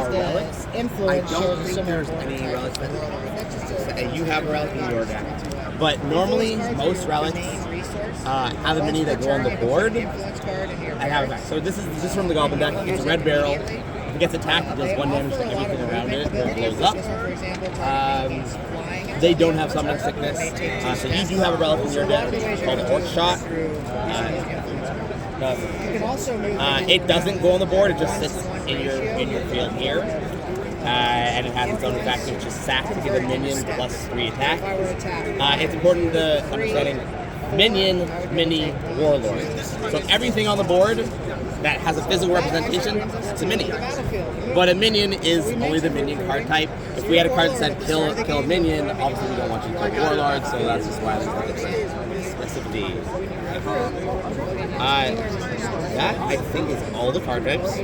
are relics. I don't think there's any relics that you have a relic in your deck. But normally, most relics have a mini that go on the board and have effect. So this is from the Goblin deck. It's a red barrel. If it gets attacked, it does 1 damage to everything around it. It blows up. They don't have summoning sickness. So you do have a relic in your deck. It's called Orc Shot. It doesn't go on the board. It just sits in your field here. And it has its own effect, which is sack to give a minion +3 attack. It's important to understanding minion, mini, warlord. So everything on the board that has a physical representation, it's a minion. But a minion is only the minion card type. If we had a card that said kill a minion, obviously we don't want you to kill warlord, so that's just why there's like specificity. That I think is all the card types.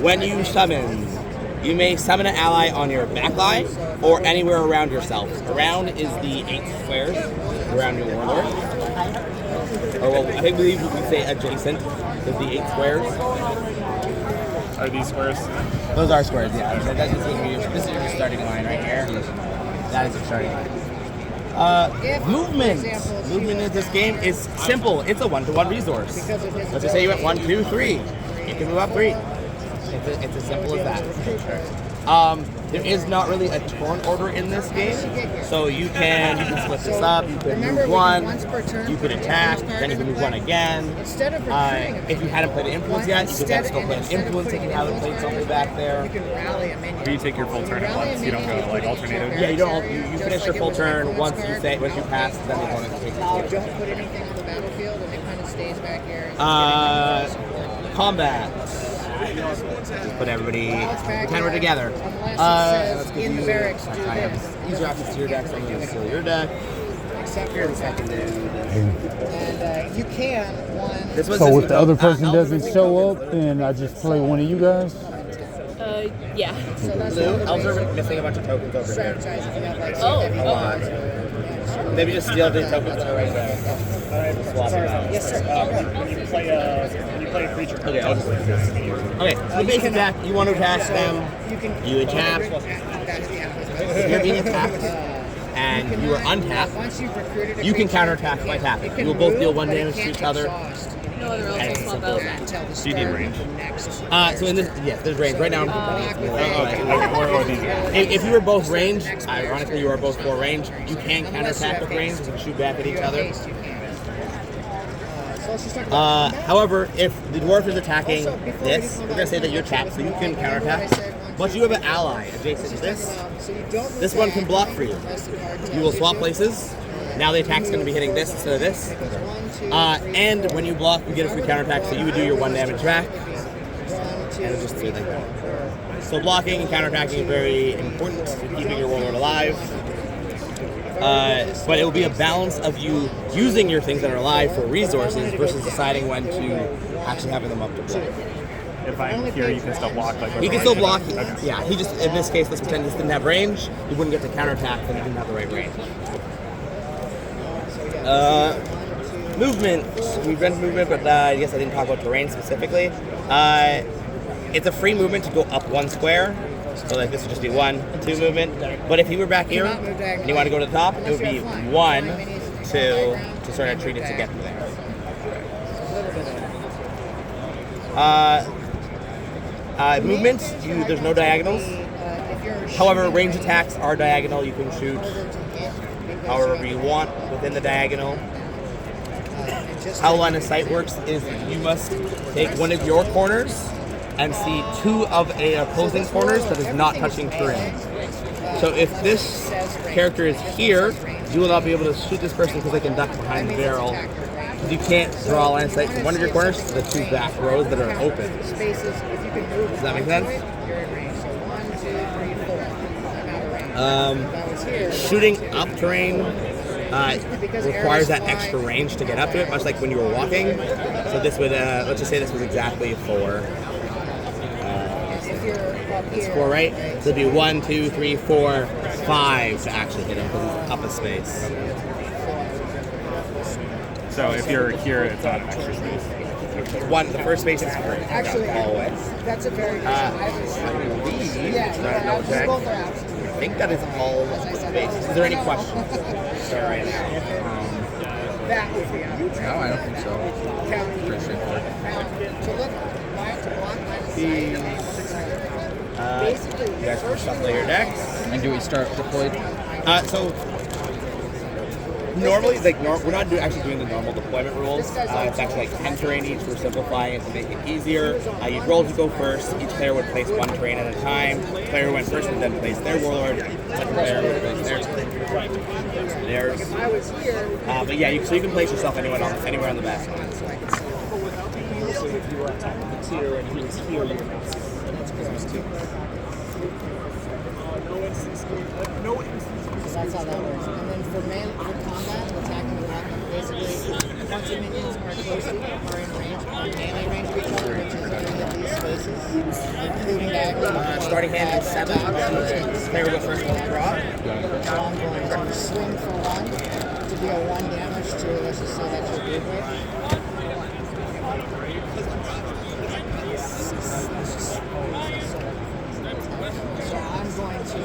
When you summon, you may summon an ally on your back line or anywhere around yourself. Around is the 8 squares around your warlord. Or well, I believe we say adjacent is the 8 squares. Are these squares? Those are squares, yeah. So this is your starting line right here. That is your starting line. Movement. Movement in this game is simple. It's a 1-to-1 resource. Let's just say you went 1, 2, 3. You can move up 3. It's as simple as that. There is not really a turn order in this game, so you can split this up. You can move 1, you could attack, then you can move 1 again. If you hadn't played an influence yet, you could then still play an influence if you haven't played something back there. Do you take your full turn at once? You don't go like alternative? Yeah, you don't. You finish your full turn once you pass, then the opponent takes it. Don't put anything on the battlefield, and it kind of stays back here. Combat. Just put everybody 10 together. Let's give you easier access to your deck, so I'm going to steal your deck. Except for the second dude. And you can So if the other person doesn't show up, then I just play one of you guys? Yeah. Blue, elves are missing a bunch of tokens over here. Oh. A lot. Maybe just steal the tokens that are right there. Swap them out. Yes, sir. When you play a creature. Okay, I'll just okay, so base attack, you want to attack them, you attack. If you're being attacked and you are untapped, you can counterattack by tapping. You will both deal 1 damage to each other. No other And it's else as simple as that. So you need range. So in this, yes, there's range. Right now, Okay. if you were both range, ironically you are both 4 range, you can counterattack with range and shoot back at each other. However, if the dwarf is attacking this, we're going to say that you're tapped, so you can counterattack. But you have an ally adjacent to this one can block for you. You will swap places. Now the attack's going to be hitting this instead of this. And when you block, you get a free counterattack, so you would do your 1 damage back. And it's just like that. So blocking and counterattacking is very important to keeping your warlord alive. But it will be a balance of you using your things that are alive for resources versus deciding when to actually having them up to block. If I'm here, you can still block. Like He can still block. Okay. Yeah, he just, in this case, let's pretend this didn't have range. He wouldn't get to counterattack because he didn't have the right range. Movement. We've been movement, but I guess I didn't talk about terrain specifically. It's a free movement to go up 1 square. So like this would just be 1, 2 movement. But if he were back here and you want to go to the top, it would be 1, 2 to sort of treat it to get to there. Movement, there's no diagonals. However, range attacks are diagonal. You can shoot however you want within the diagonal. How line of sight works is you must take one of your corners and see 2 of a opposing corners that is not touching terrain. So if this character is here, you will not be able to shoot this person because they can duck behind the barrel. You can't draw a line of sight from one of your corners to the 2 back rows that are open. Does that make sense? Shooting up terrain requires that extra range to get up to it, much like when you were walking. So this would, let's just say this was exactly 4. It's 4, right? So it'd be 1, 2, 3, 4, 5 to actually hit him because he's up a space. So if you're here, it's not an extra space. One, the first space is free. Actually, Always. that's a very good I choice. believe, Yeah, trying to double check. both are out. I think that is all the spaces. Is there any questions? Start right now. That would be out. No, I don't think so. Pretty straightforward. To look, to block basically, You guys can shuffle your decks. And do we start deployed? So normally, we're not actually doing the normal deployment rules. It's actually like 10 terrain each. We're simplifying it to make it easier. You'd roll to go first. Each player would place one terrain at a time. The player who went first would then place their warlord. Second player would place theirs. But yeah, so you can place yourself anywhere on the back. That's how that works. And then for combat, attacking the weapon, basically, once your minions are close to you, are in range, are melee range of each other, which is any of these spaces, including diagonal. Starting hand is 7. Player will go first with draw. So I'm going to swing for 1 to deal 1 damage to, let's just say that's your big way. So I'm going to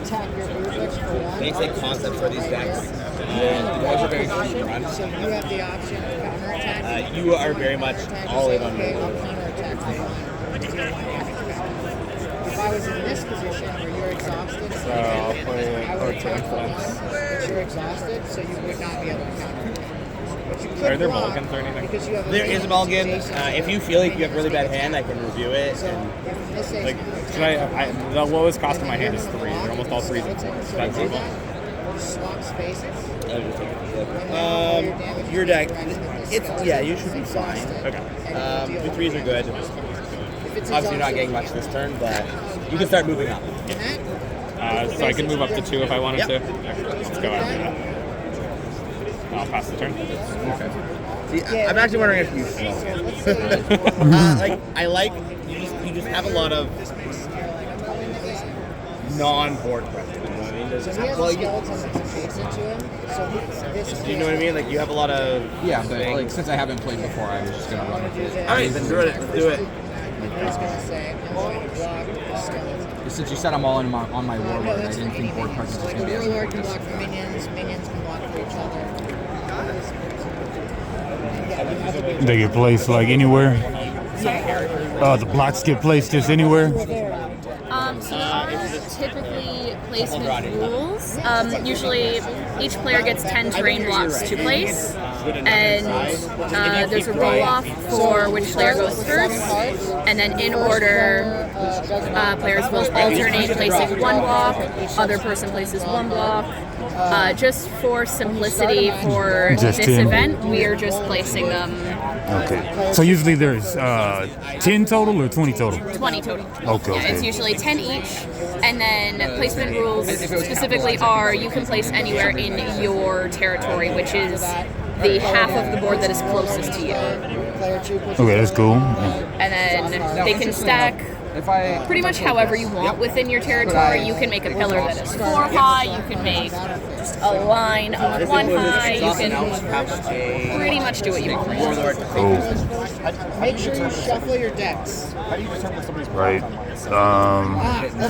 attack your Rubik for 1. Basic concept for these decks. Those are very cheap runs. So you have the option of counterattack. You are very much all in on okay, your I'll counterattack for 1 to deal 1 damage. If I was in this position where you're exhausted, I'll play I a would card to attack influence. but you're exhausted, so you would not be able to counterattack. But you could Are there block mulligans or anything? because you have There is a mulligan. adjacent If you feel like you have really bad hand, I can review it. So And in this case, Like, you should I the lowest cost of my hand is 3. They're almost all 3s. Expensive. swap spaces. your deck, you should be fine. Okay. Your 3s are good. Obviously, you're not getting much this turn, but you can start moving up. So I can move up to 2 if I wanted Yep. to. Okay, let's go ahead and do that. I'll pass the turn. Okay. See, I'm actually wondering if you you just have a lot of non-board presence. You know what I mean? There's So just, he has well, a you, skeleton that's adjacent to him. So this do you know what I mean? Like you have a lot of Yeah, but things. like since I haven't played before, I was just gonna run with it. All right, then do it. Let's do it. I was going to say, I'm going to block the skeleton. Since you said I'm all in on my No, warlord, I that's didn't think board presence was the gonna be as warlord can important. block for minions, minions can block for each other. Yeah, you have a big They get placed like anywhere. The blocks get placed just anywhere. So there are typically placement rules. Usually, each player gets 10 terrain blocks to place, and there's a roll-off for which player goes first, and then in order, players will alternate placing one block, other person places one block. Just for simplicity for Just this 10. event, we are just placing them Okay. So usually there's 10 total or 20 total? 20 total. Okay, Yeah, it's okay. usually 10 each, and then placement rules specifically are you can place anywhere in your territory, which is the half of the board that is closest to you. player 2 pushes Okay, that's cool. And then they can stack If I pretty much however you want within your territory. You can make a pillar that is 4 high, you can make a line of 1 high, you can pretty much do what you want. Cool. Make sure you shuffle your decks. Right.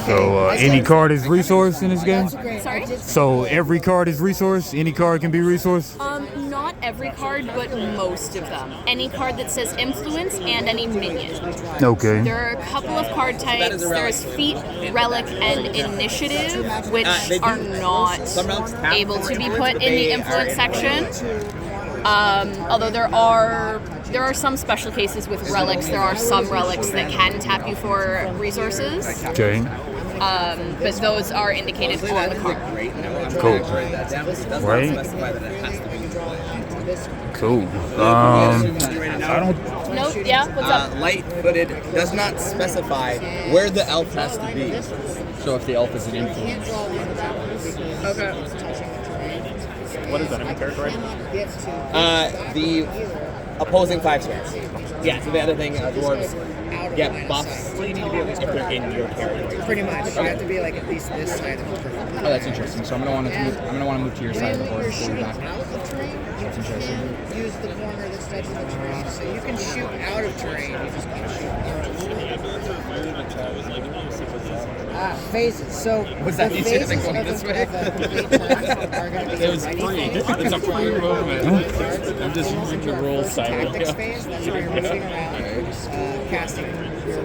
So any card is resource in this game? Sorry? So every card is resource? Any card can be resource? Not every card, but most of them. Any card that says influence and any minion. Okay. There are a couple of card types. There's feat, relic, and initiative, which are not able to be put in the influence section. Although there are some special cases with relics. There are some relics that can tap you for resources, Okay. but those are indicated on the card. Cool. Right. Cool. I don't. Nope. Yeah. What's up? Light-footed does not specify where the elf has to be. so if the elf is an influence. What is enemy territory? Opposing 5 stars. Yeah, so the other thing, dwarves get buffs if they're in your territory. Pretty much. You have to be like at least this side of the terrain. Oh, that's interesting. So I'm gonna want to move to your side of the board. You're Before we shooting back. out of terrain. That's interesting. You can use the corner that's touching the terrain. So you can shoot out of terrain. You just can't shoot phases. So Was that the easier phases than going of this the- way? of the turns are going to be It was ready free. phase. It's a free movement. I'm just using the rules Tactics silently. phase, that's where you're moving around, casting your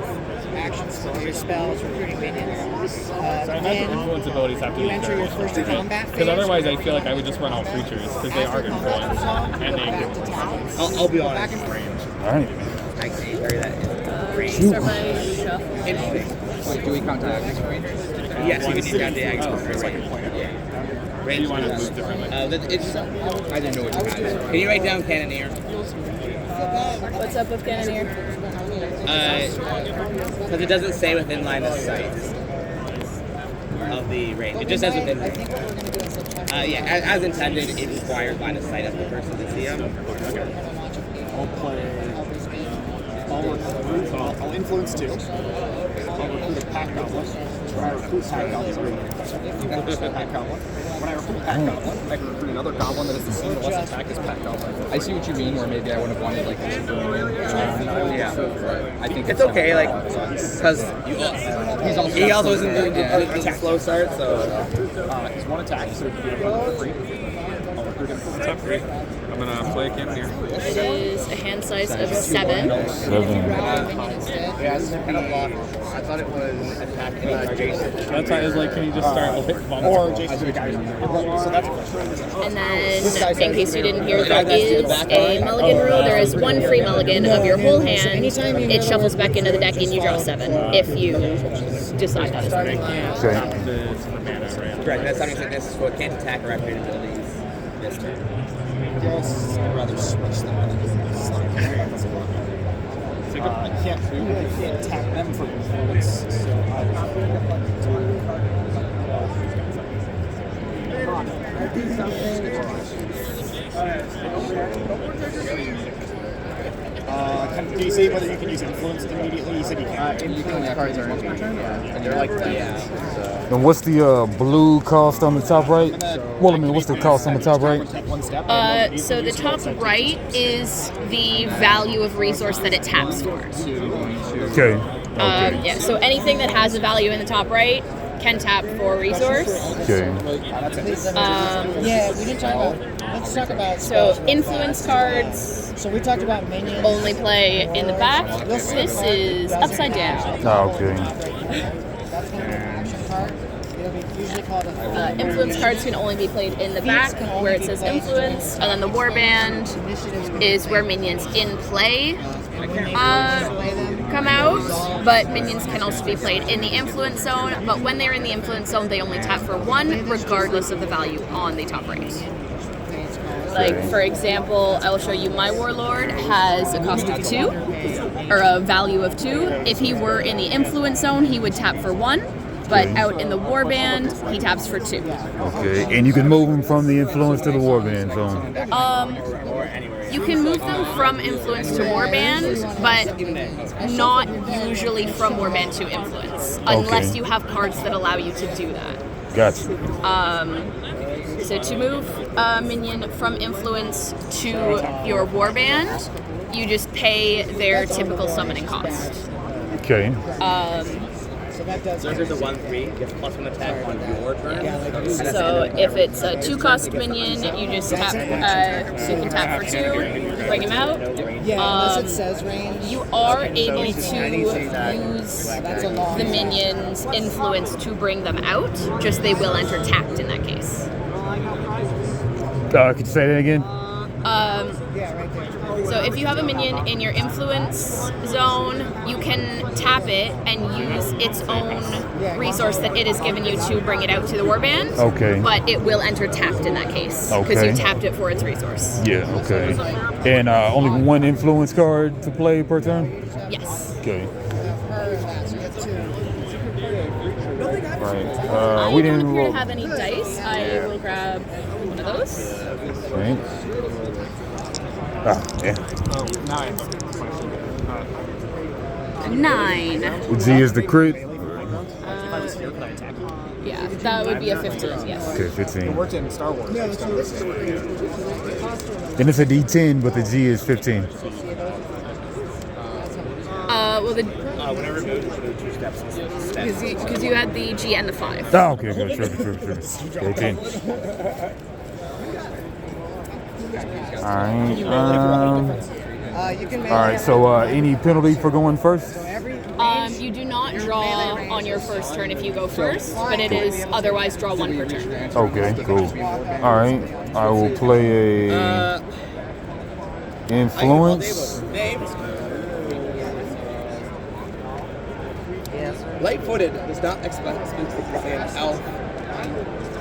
actions, your spells, recruiting minions. So I imagine influence abilities have to You be enter your very first combat phase. because otherwise I feel like I would just run all creatures because they are influence and they Back to towns. I'll be Go honest. back and forth. All right. I can carry that in range. Start by shuffling. Wait, do we count tags? Yes, you can use that diagonal. do you want to move differently? I didn't know what you had. Can you write down Cannoneer? What's up with Cannoneer? Because it doesn't say within line of sight of the range. It just says within range. Yeah, as intended, it requires line of sight of the person to see them. I'll play. I'll influence 2. I'll recruit a pack goblin. When I recruit pack goblins, pack goblin. When I recruit pack goblin, I can recruit another goblin that is the same less attack as pack goblin. I see what you mean. Where maybe I would have wanted like a super minion. Yeah. I think It's okay, like, because he also isn't doing the slow start, so. He's 1 attack, so if you get a free, I'll recruit him for Top 3. I'm gonna play a Cannoneer. It is a hand size of 7. 7. Yeah, it's kind of block. I thought it was attack Jason. That's why I was like, can you just start with bump? or Jason to the guy. So that's And then, in case you didn't hear, there is a mulligan rule. There is 1 free mulligan of your whole hand. It shuffles back into the deck and you draw 7 if you decide that is correct. Okay. It's the mana, right? Correct, that's something like this is what can't attack or activate abilities this turn. Yes, I'd rather switch them. I can't attack them for influence, so do you say whether you can use influence immediately? You said you can. Influence cards are per turn. They're like, yeah. And what's the blue cost on the top right? Well, I mean, what's the cost on the top right? One step. So the top right is the value of resource that it taps for. Okay. Yeah, so anything that has a value in the top right can tap for resource. Okay. Yeah, we didn't talk about. Let's talk about. So influence cards So we talked about minions. only play in the back. This is upside down. Oh, okay. That's kind of an action card. It'll be usually called a. Influence cards can only be played in the back where it says influence, and then the warband is where minions in play come out, but minions can also be played in the influence zone, but when they're in the influence zone they only tap for 1 regardless of the value on the top right. Like, for example, I will show you my warlord has a cost of 2, or a value of 2. If he were in the influence zone, he would tap for 1, but out in the warband, he taps for 2. Okay. And you can move them from the influence to the warband zone. You can move them from influence to warband, but not usually from warband to influence, unless Okay. you have cards that allow you to do that. Gotcha. So to move a minion from influence to your warband, you just pay their typical summoning cost. Okay. So that does. So if it's a 1/3, you have +1 attack on your turn. So if it's a 2-cost minion, you just tap, so you can tap for 2, bring him out. Yeah, unless it says range. You are able to use the minion's influence to bring them out, just they will enter tapped in that case. Could you say that again? Yeah, right there. So if you have a minion in your influence zone, you can tap it and use its own resource that it has given you to bring it out to the warband. Okay. But it will enter tapped in that case because Okay. you tapped it for its resource. Yeah, okay. And only 1 influence card to play per turn? Yes. Okay. So you have 2. Right. I We don't didn't appear roll. to have any dice. I will grab one of those. Okay. Ah, yeah. Oh, 9. 9. G is the crit. Yeah, that would be a 15, yes. Okay, 15. Worked in Star Wars. And it's a D10, but the G is 15. Well, Whenever it moves, it 2 steps. because you had the G and the 5. Oh, okay, good. Sure. 18. Alright. You can Alright, so any penalty for going first? You do not draw on your first turn if you go first, but it is otherwise draw 1 per turn. Okay, cool. Alright, I will play a influence. Light-footed does not expect an elf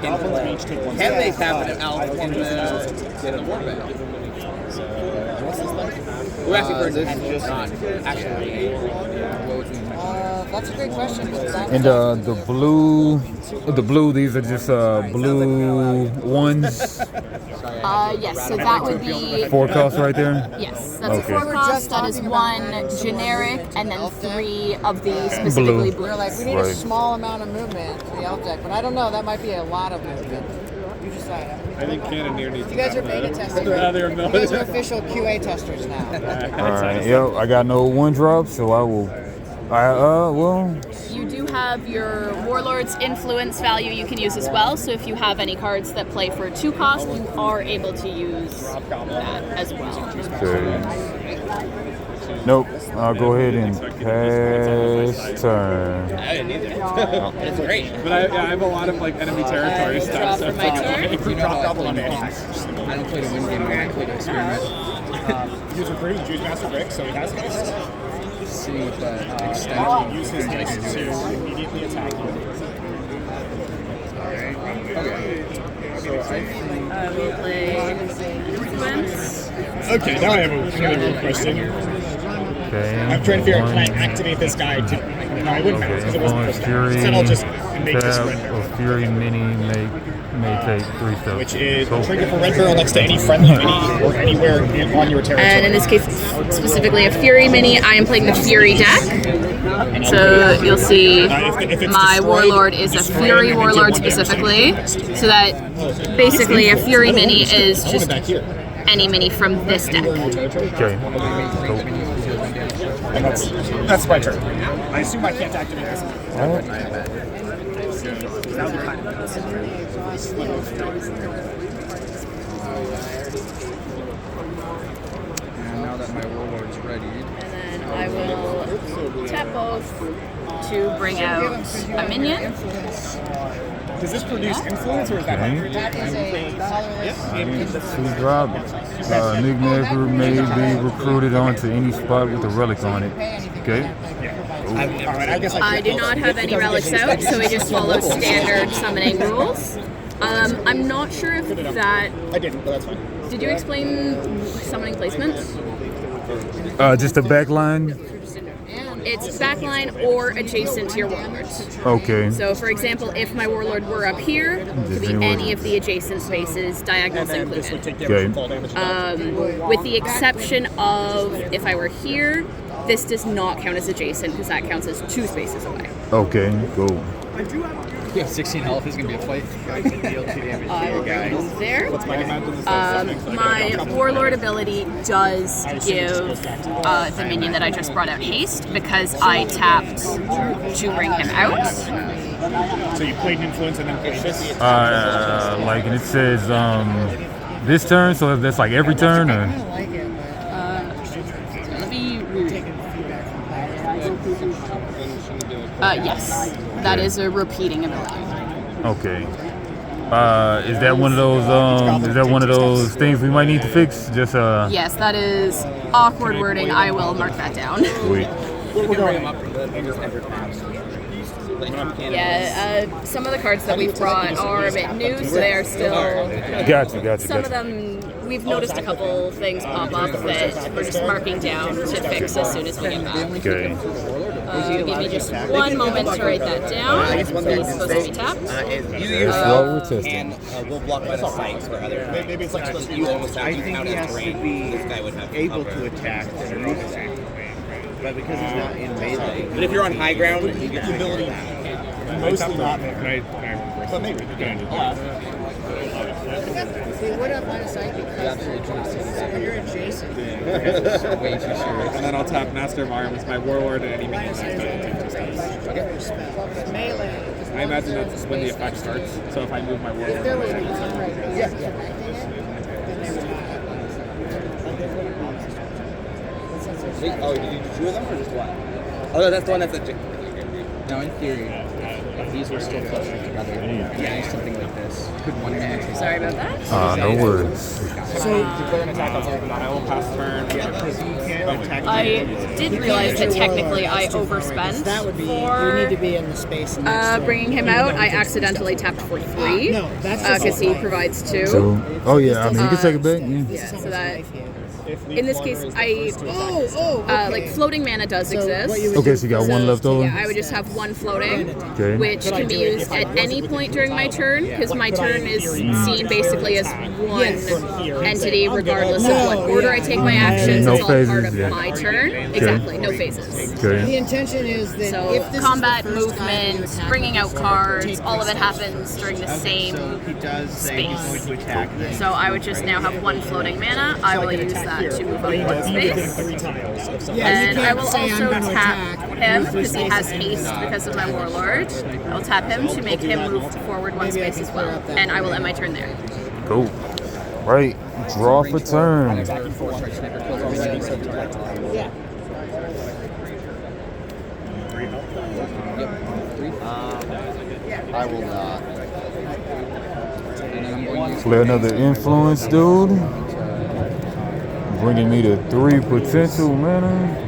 in play. Can they tap an elf in the warband? We're asking for this not actually. That's a great question. And the blue, these are just blue ones. Yes, so that would be 4 costs right there. yes. That's Okay. a 4 cost. That is 1 generic, and then 3 of the specifically blue. We're like, we need a Right. small amount of movement for the elf deck, but I don't know. That might be a lot of movement. You decide. I think Cannoneer needs You guys are beta testing. Rather You guys are official QA testers now. Alright, yep, I got no 1 drop, so I will. Well, You do have your Warlord's influence value you can use as well. So if you have any cards that play for 2 cost, you are able to use that as well. okay. Nope, I'll go ahead and pass turn. It's great. But I have a lot of like enemy territory Draw stuff. for my turn. You know how I play games. I don't play to win game, I play to experiment. He's recruiting Juice Master Brick, so he has haste. Seeing what the He extent. use his haste to immediately attack you. Okay. So I think We'll play influence. Okay, now I have a really good question. Okay. I'm trying to figure out, can I one- activate this guy to... No, I wouldn't Okay, because it wasn't influence this guy. fury. Instead, I'll just make this Tab red barrel, of fury mini may take 3 steps. which is So- a trigger for red barrel next to any friendly mini or anywhere on your territory. And in this case, specifically a Fury mini, I am playing the Fury deck. So you'll see if it's my destroyed, Warlord is a destroy Fury it and Warlord take 1 damage. specifically. So that basically a Fury mini is just back here. any mini from this deck. Okay. And that's my turn. I assume I can't activate this. Alright. That would be kind of nuts. and now that my warlord's ready, And then I will tap both to bring out a minion. Does this produce influence or is that Okay. That is a colorless. 2 drop. Nickname group may be recruited onto any spot with a relic on it. Okay. Alright, I guess I do not have any relics out, so we just follow standard summoning rules. I'm not sure if that. I didn't, but that's fine. Did you explain summoning placement? Just a back line. It's backline or adjacent to your warlord. Okay. So, for example, if my warlord were up here, it could be any of the adjacent spaces, diagonals And then this would included. take damage from fall damage. With the exception of if I were here, this does not count as adjacent because that counts as 2 spaces away. Okay, cool. yeah, 16 health is gonna be a fight. I will go there. Imagine this My warlord ability does give the minion that I just brought out haste because I tapped to bring him out. So you played an influence and then played this. Like, and it says this turn, so that's like every turn, or I like it. Let me. Yes, that is a repeating ability. okay. Is that one of those? Is that one of those things we might need to fix? Just Yes, that is awkward wording. I will mark that down. wait. We're going up. Yeah, some of the cards that we've brought are a bit new, so they are still. Gotcha. Some of them, we've noticed a couple things pop up that we're just marking down to fix as soon as we get back. Okay. Give me just one moment to write that down. I guess one thing He's you can supposed to say be tapped. is you That's yourself what we're testing. and we'll block by the sites for other. Maybe it's like supposed to be you almost have I to think count he as has to terrain. be This guy would have able cover. to attack to move, but because he's not in melee, But if you're on high ground, you get the ability. Mostly not Can I But maybe. See, what up line of sight because when you're adjacent, Way too serious. And then I'll tap Master of Arms, my Warlord, and any line minion of sight I is take two steps. melee. I imagine that's when the effect starts. So if I move my Warlord, If there was I a take time right now Yeah. connecting it, then they would not. Oh, did you do two of them or just one? Oh, no, that's the one that's a. Now, in theory, if these were still closer together, and something like this, could one actually. Sorry about that. No worries. So declare an attack on something that I will pass turn. because you can't attack. I did realize that technically I overspent That would be, you need for to be in the space next to bringing him out. I accidentally tapped for 3 No, that's just because he provides 2. So, oh yeah, I mean, you can take it back. Yeah. Yeah, so that in this case, like floating mana does exist. Okay, so you got one left over. Yeah, I would just have one floating, Okay. which can be used at any point during my turn, because my turn is seen basically as one entity, regardless of what order I take my actions. No It's all part phases, of yeah. my turn. Exactly, no phases. The Okay. intention is that So if this combat, is the first time you movement, attack bringing out him, cards, all of it happens during the So same he does say he's going to attack. So I would just now have one floating mana. I will use that to move up one space. And I will also tap him because he has haste because of my Warlord. I will tap him to make him move forward one space as well. And I will end my turn there. Cool. Right. Draw for turn. Back and forth, right? Sniper kills already. Yeah. Yep. 3. I will not. And then I'm going to use Play another influence, dude. Bringing me to 3 potential mana.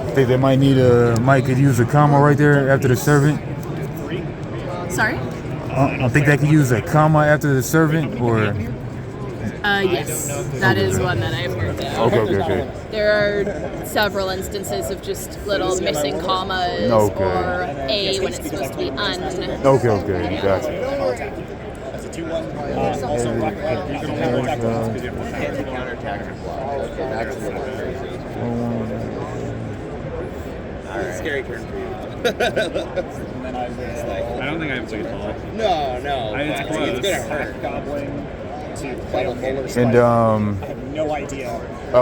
I think they might need might could use a comma right there after the servant. Sorry? I think they could use a comma after the servant, or Yes. That is one that I've heard of. okay. There are several instances of just little missing commas Okay. or a when it's supposed to be un. Okay, gotcha. That's a 2-1. Also, black red. You can only counterattack once because you have more Can't power. counterattack or block. That's a little crazy. Scary turn for you. And then I will. I don't think I have played ball. No. It's but close. It's gonna hurt. Goblin to play a roller spike. And I have no idea.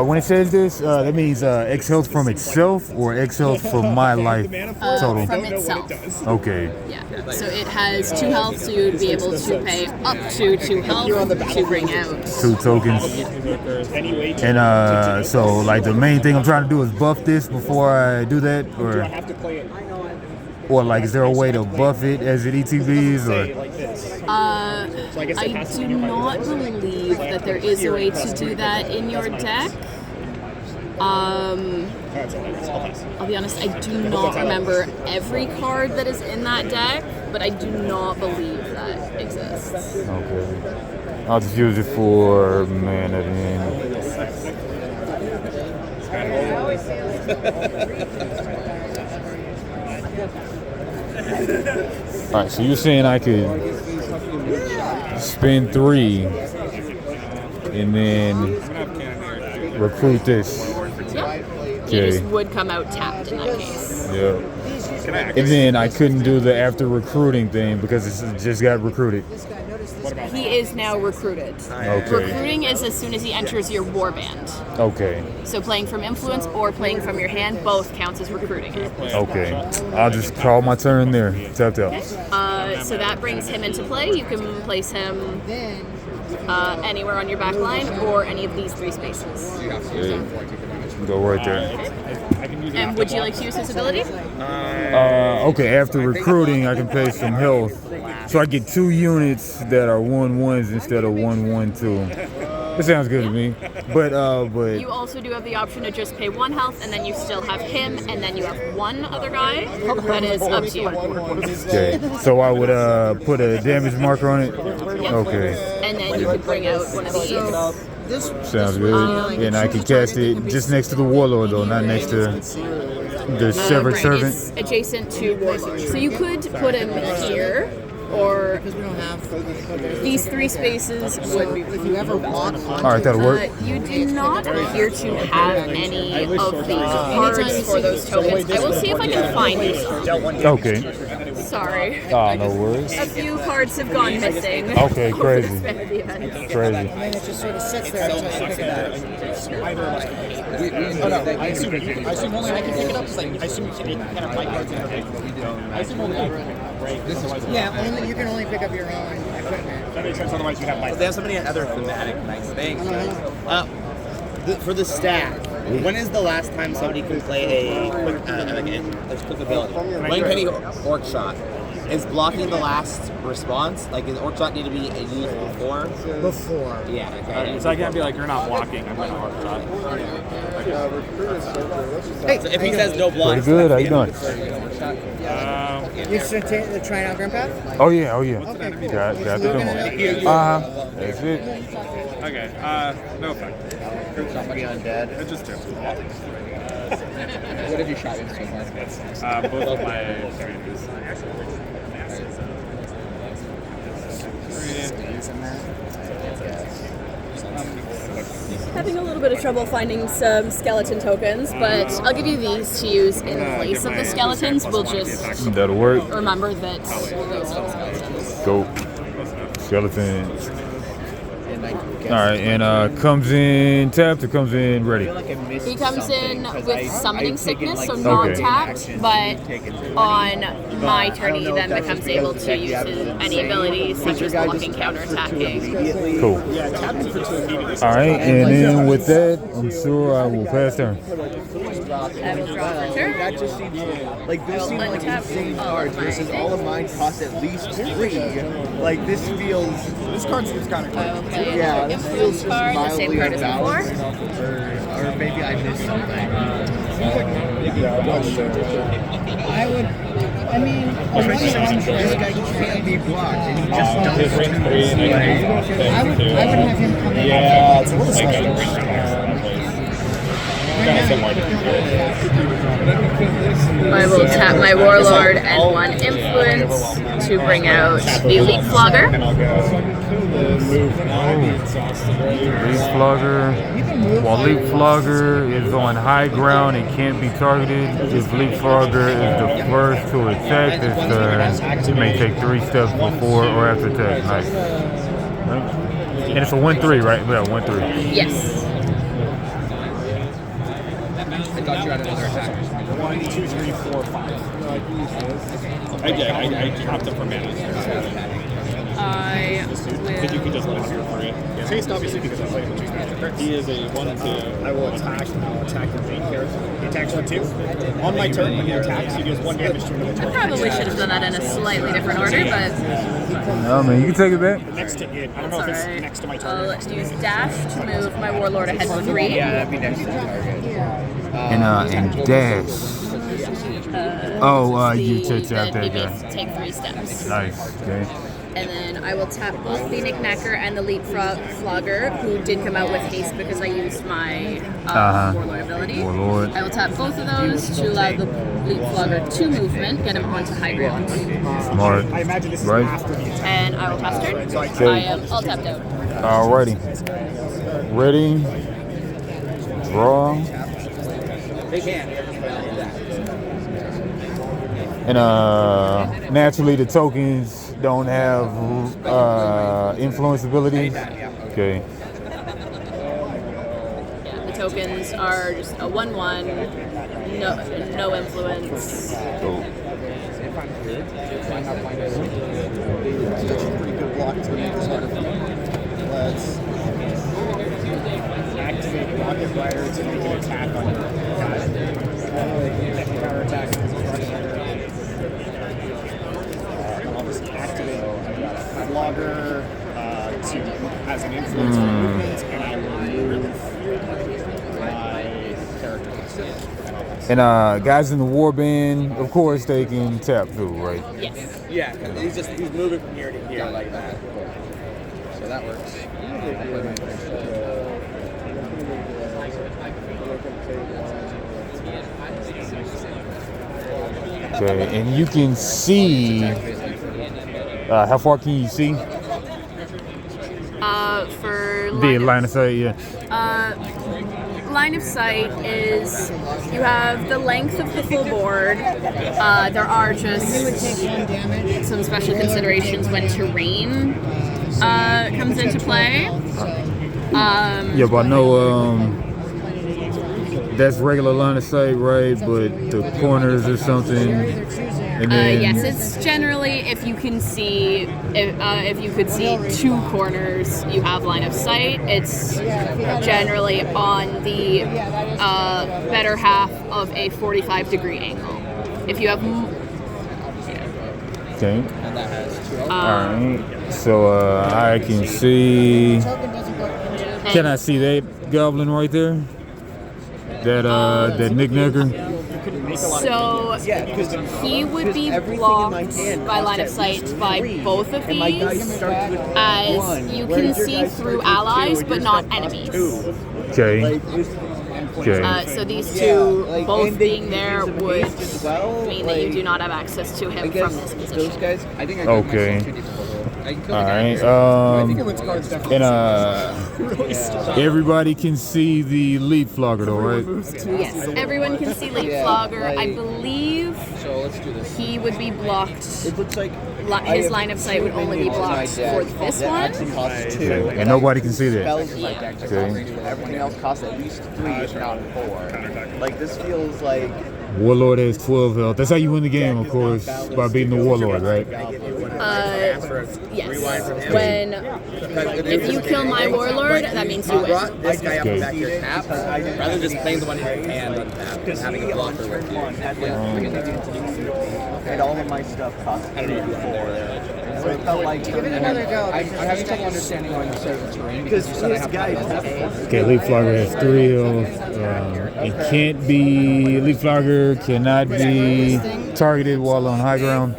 when it says this, that means X health from itself or X health from my life total. From Don't know what it itself. does. Okay. Yeah. So it has 2 health, so you would be able to pay up to 2 health to bring out. 2 tokens. Anyway, And so like the main thing I'm trying to do is buff this before I do that, do I have to play it? or like is there a way to buff it as it ETBs Say or? like this. So I guess it I has to do be nearby not the river. believe that there is a way to do that in your deck. I'll pass. I'll be honest, I do not remember every card that is in that deck, but I do not believe that exists. Okay. I'll just use it for mana then. Alright, so you're saying I could spend 3 and then recruit this. Yeah. You Okay. just would come out tapped in that case. Yeah. And then I couldn't do the after recruiting thing because it's just got recruited. He is now recruited. Okay. Recruiting is as soon as he enters your warband. Okay. So playing from influence or playing from your hand both counts as recruiting it. Okay. I'll just call my turn there. Tap tap. So that brings him into play. You can place him anywhere on your back line or any of these 3 spaces. Yeah. Go right there. And would you like to use his ability? Okay, after recruiting, I can pay some health. So I get 2 units that are 1/1s instead of 1/1/2. It sounds good to me. But You also do have the option to just pay 1 health, and then you still have him, and then you have 1 other guy. That is up to you. okay. So I would put a damage marker on it. Okay. And then you could bring out one of these. Sounds good. And I can cast it just next to the warlord though, not next to the severed Right, servant. it's adjacent to Warlord. So you could put him here, or Because we don't have these 3 spaces would be. if you ever walk onto All right, that'll work. You do not appear to have any of the cards for those tokens. I will see if I can find you some. Okay. Sorry. Oh, no worries. A few cards have gone missing. Okay, over crazy. the span of the event. Crazy. and then it just sort of sits there until you pick it up. I assume only I can pick it up. Like, I assume you can kind of my cards in there. I assume only I can. Yeah, only, you can only pick up your own equipment. That makes sense. Otherwise, you have my. They have so many other thematic nice things. For the stack, when is the last time somebody can play a quick, there's quick ability? When can he orc shot? Is blocking the last response? Like, does orc shot need to be used before? Before. Yeah. Okay. So I can't be like, you're not blocking. I'm going to arc shot. So if he says no block, Pretty good. How you doing? You should try out Grimpath? Oh yeah. Got the demo. That's it. Okay. No effect. Somebody undead. It's just 2. What have you shot with so far? Both of my communities. Having a little bit of trouble finding some skeleton tokens, but I'll give you these to use in place of the skeletons. We'll just That'll work. remember that those are skeletons. Go. Skeletons. All right, and comes in tapped or comes in ready? He comes in with summoning sickness, so not tapped, but on my turn he then becomes able to use any abilities such as blocking, counterattacking. Cool. All right, and then with that, I'm sure I will pass turn. I will draw for turn. That just seems like this seems like insane cards versus all of mine cost at least 3. Like this feels. This card seems kind of I will play Yeah, this feels influence just card, the same mildly card as before. unbalanced, or maybe I missed something. I would, I mean, This guy can't be blocked, and he just does. I would have him come in. I will tap my Warlord and 1 influence to bring out the Leap Flogger. Leap Flogger. While Leap Flogger is on high ground and can't be targeted, if Leap Flogger is the first to attack this turn, it may take 3 steps before or after attack. Nice. Right. And it's a 1-3, right? Yeah, 1-3. Yes. I thought you had another attack. 1, 2, 3, 4, 5. I did. I chopped up for mana. I Think you can just let him here for it. Chased obviously because I played him. He is a 1/2. I will attack. I'll attack the main character. He attacks for 2. On my turn, when he attacks, he deals 1 damage to another I target. probably should have done that in a slightly different order, but No, man, you can take it back. Next to it. I don't know if it's next to my I'll target. Next to use dash to move my Warlord ahead 3. Yeah, that'd be next to the target. And dash. You took that He there. makes take 3 steps. Nice. Okay. And then I will tap both the Knickknacker and the Leapfrog Flogger, who did come out with haste because I used my Warlord ability. Warlord. I will tap both of those to allow the Leapflogger 2 movement, get him onto high ground. Smart. I imagine this is Right. after the attack. And I will pass turn. Okay. I am all tapped out. Alrighty. Ready. Draw. And naturally the tokens don't have influence abilities. Okay. Yeah, the tokens are just a 1/1, no influence. Cool. Such a pretty good block to make this harder for me. Let's Activate Rocket Rider to make an attack on your guy. Counter attack. I'll just activate Flogger. as an influence for movement, and I will move my character. And guys in the warband, of course, they can tap too, right? Yes. Yeah, he's moving from here to here like that. So that works. Okay, and you can see. How far can you see? For The line of sight, yeah. line of sight is you have the length of the full board. There are just some special considerations when terrain comes into play. Yeah, but I know that's regular line of sight, right? But the corners or something. And then, yes, it's generally if you can see, if you could see two corners, you have line of sight. It's generally on the better half of a 45-degree angle. If you have, okay. And that has 2 All right. So I can see. Can I see that goblin right there? That knick-knacker? So he would be blocked by line of sight by both of these, as you can see through allies but not enemies. Okay. Okay. So these two both being there would mean that you do not have access to him from this position. Those guys, I think I Okay. All right. And everybody can see the leap flogger, though, right? Yes, everyone can see Leap Flogger. I believe So let's do this. he would be blocked. It looks like His line of sight would only be blocked for this one. costs 2. Okay. And nobody can see that. Yeah. Okay. Everything else costs at least 3, if not 4. Like, this feels like... Warlord has 12 health. That's how you win the game, of course, by beating the Warlord, right? Yes. When if you kill my warlord, that means you win. Brought this guy up Okay. back to your tap rather than just playing the one in your hand untap and having a blocker with you. And all of my stuff costs 3 or 4. So it felt like... Give it another go. I'm having trouble understanding why you said the terrain because you said I have to Okay, Leap Flogger has 3 health. It can't be. Leap Flogger cannot be targeted while on high ground.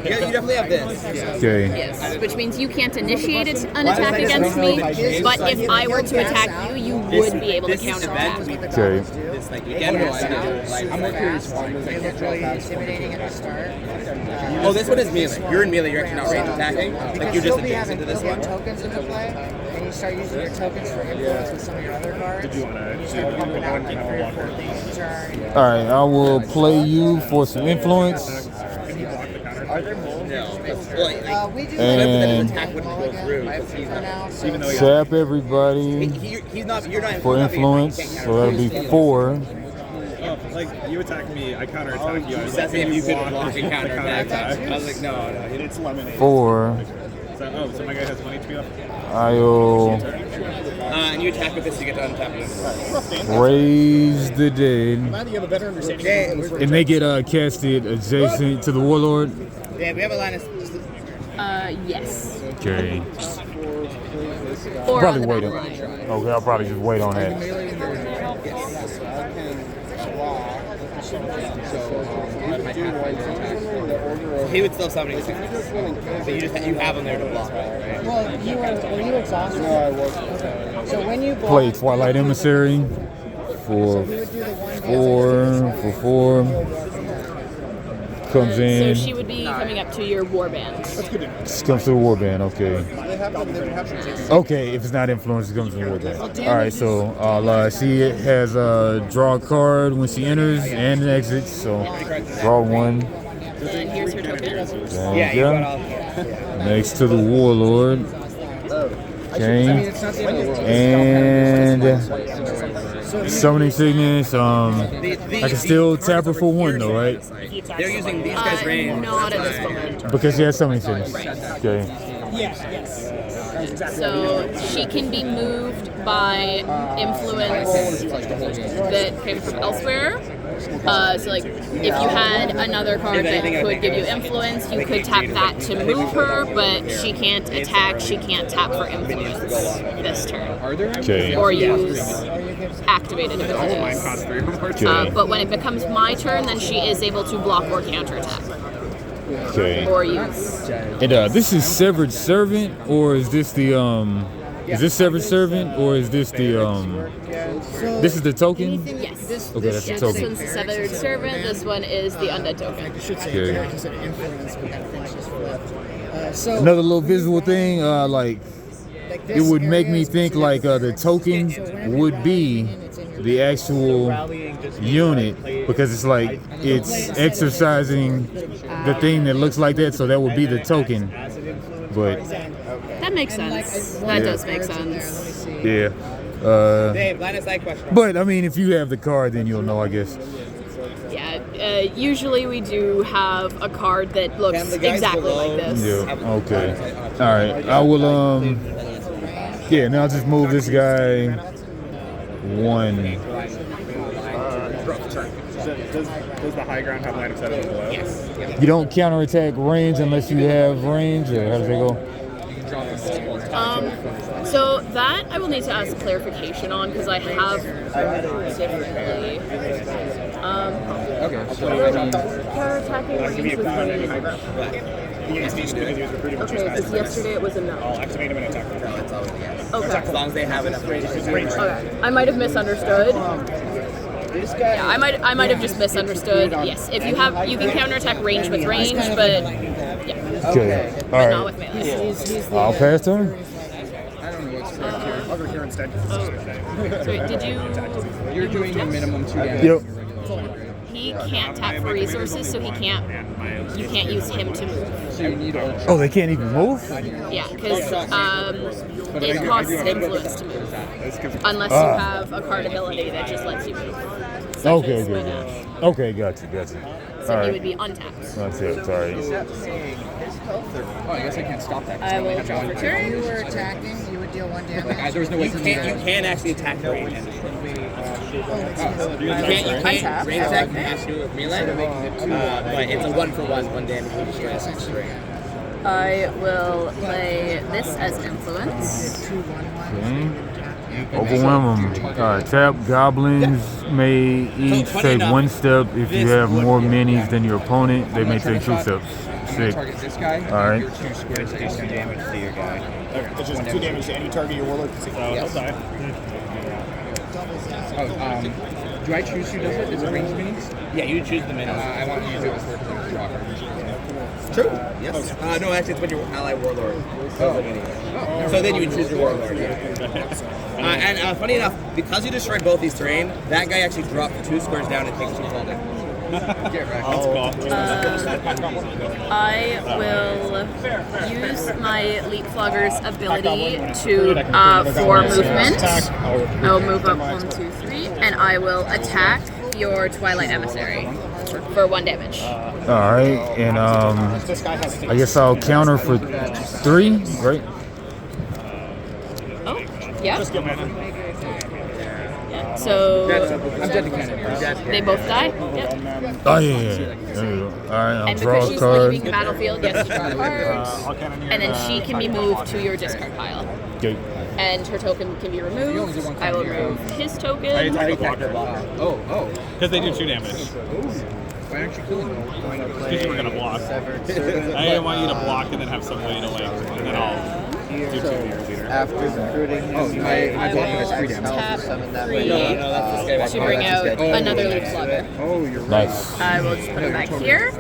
You definitely have this. Okay. Yes, which means you can't initiate an attack against me, but if I were to attack you, you would be able to counterattack. Okay. This like weekend. I'm more curious why. It's really intimidating at the start. Oh, this one is melee. You're in melee. You're actually not range attacking. Like you just You'll be having adjacent to this one. tokens into play, and you start using your tokens for influence with some of your other cards. You start pumping out like 3 or 4 things a turn. All right, I will play you for some influence. Are there more? No. We do And attack wouldn't go through. for now, so Even though Tap everybody he's not. You're not for influence. So that'll be 4. Like, you attack me, I counterattack you. I was That's like, if you could block block the and counterattack. counterattack. I was like, no. It's lemonade. 4. So my guy has 1 HP left. I'll And you attack with this, you get to untap this. raise the dead. Glad you have a better understanding of And they get casted adjacent to the Warlord. Yeah, we have a line of. Yes. Okay. Or Probably on the wait back on. line. Okay, I'll probably just wait on that. He would still summon you. But you have him there to block, right? Well, were you exhausted? No, I wasn't. Okay. So when you block, Play Twilight Emissary for you would do the 1 4. Comes So in. she would be coming up to your warband. Comes to the Warband, okay. Okay, if it's not influence, it comes to the Warband. Alright, so she has a draw a card when she enters and exits, so draw 1. And here's your token. There you go. Next to the Warlord. Okay. And summoning sickness. I can still tap her for 1 though, right? They're using these guys' range. Not at this moment. Because she has summoning sickness. Okay. So she can be moved by influence that came from elsewhere, So like, if you had another card that could give you influence, you could tap that to move her, but she can't attack, she can't tap for influence this turn. Okay. Or use activated abilities. But when it becomes my turn, then she is able to block or counterattack. Okay. Or use. And this is Severed Servant, or is this the Is this Severed Servant, or is this the this is the token? Yes. Okay, that's the This token. one's the Severed Servant. This one is the Undead token. Okay. Another little visual thing, like it would make me think like the token would be the actual unit, because it's like it's exercising the thing that looks like that, so that would be the token. But that makes sense. That does make sense. Yeah. Dave, line of sight question. But I mean, if you have the card, then you'll know, I guess. Yeah. Usually we do have a card that looks exactly like this. Yeah. Okay. All right. I will. Yeah. Now I'll just move this guy one. Does the high ground have line of sight on the below? Yes. You don't counterattack range unless you have range, or how does that go? So that I will need to ask clarification on, because I have differently. Counterattacking range with range. Okay, because yesterday it was a no. I'll activate him and attack the turn. Okay. As long as they have enough range. Okay. I might have misunderstood. Yeah, I might have just misunderstood. Yes, if you have, you can counterattack range with range, but yeah. Okay. All But right. not with melee. I'll pass turn. Over here instead. Sorry, did you? You're doing a minimum 2 damage. Yep. He can't tap for resources, so he can't. You can't use him to move. So you need a Oh, they can't even move? Yeah, because it costs influence to move, unless you have a card ability that just lets you move. Such Okay, as my good. dash. Okay, gotcha. So All he right. would be untapped. That's it. Sorry. Oh, I guess I can't stop that. 'cause I only will have draw one for turn. turn. You were attacking, you would deal 1 damage. There's no way for me You to. can actually attack the range. You Untap. can't range attack with melee, but it's a 1-for-1, 1 damage when you destroy a 6 string. I will play this as influence. Okay. Overwhelm them. Tap goblins may each funny take enough, 1 step. If you this have would more be minis than your opponent, they may take 2 steps. I'm gonna Sick. target this guy. All right. You're 2 squares to do damage to your guy. Okay, it's just 2 damage to any target your warlord can see. Yes. He'll die. Do I choose who does it? Is it range minis? Yeah, you choose the minis. I want to use it as work as a draw. True. Yes. No, actually, it's when your ally warlord. So then you would choose your warlord. And funny enough, because you destroyed both these terrain, that guy actually dropped 2 squares down and takes 2 fall damage. I will use my Leapflogger's ability to for movement. I will move up 1, 2, 3, and I will attack your Twilight Emissary for 1 damage. All right, and I guess I'll counter for 3, right? Oh, yeah. So they both die. Yep. Oh yeah. There you go. All right, I'll And draw because a she's card. leaving the battlefield, yes, you draw cards, and then she can be moved to your discard pile. Okay. And her token can be removed. I will remove his token. Oh. Because they do 2 damage. Why aren't you killing them? Because you were going to block. I didn't want you to block and then have some way to like, and then I'll do 2 to your leader. After recruiting him, Oh, my blocking is 3 damage. Tap summon that 3 to bring out another Leapflogger. Oh, you're right. Nice. I will just put him back here.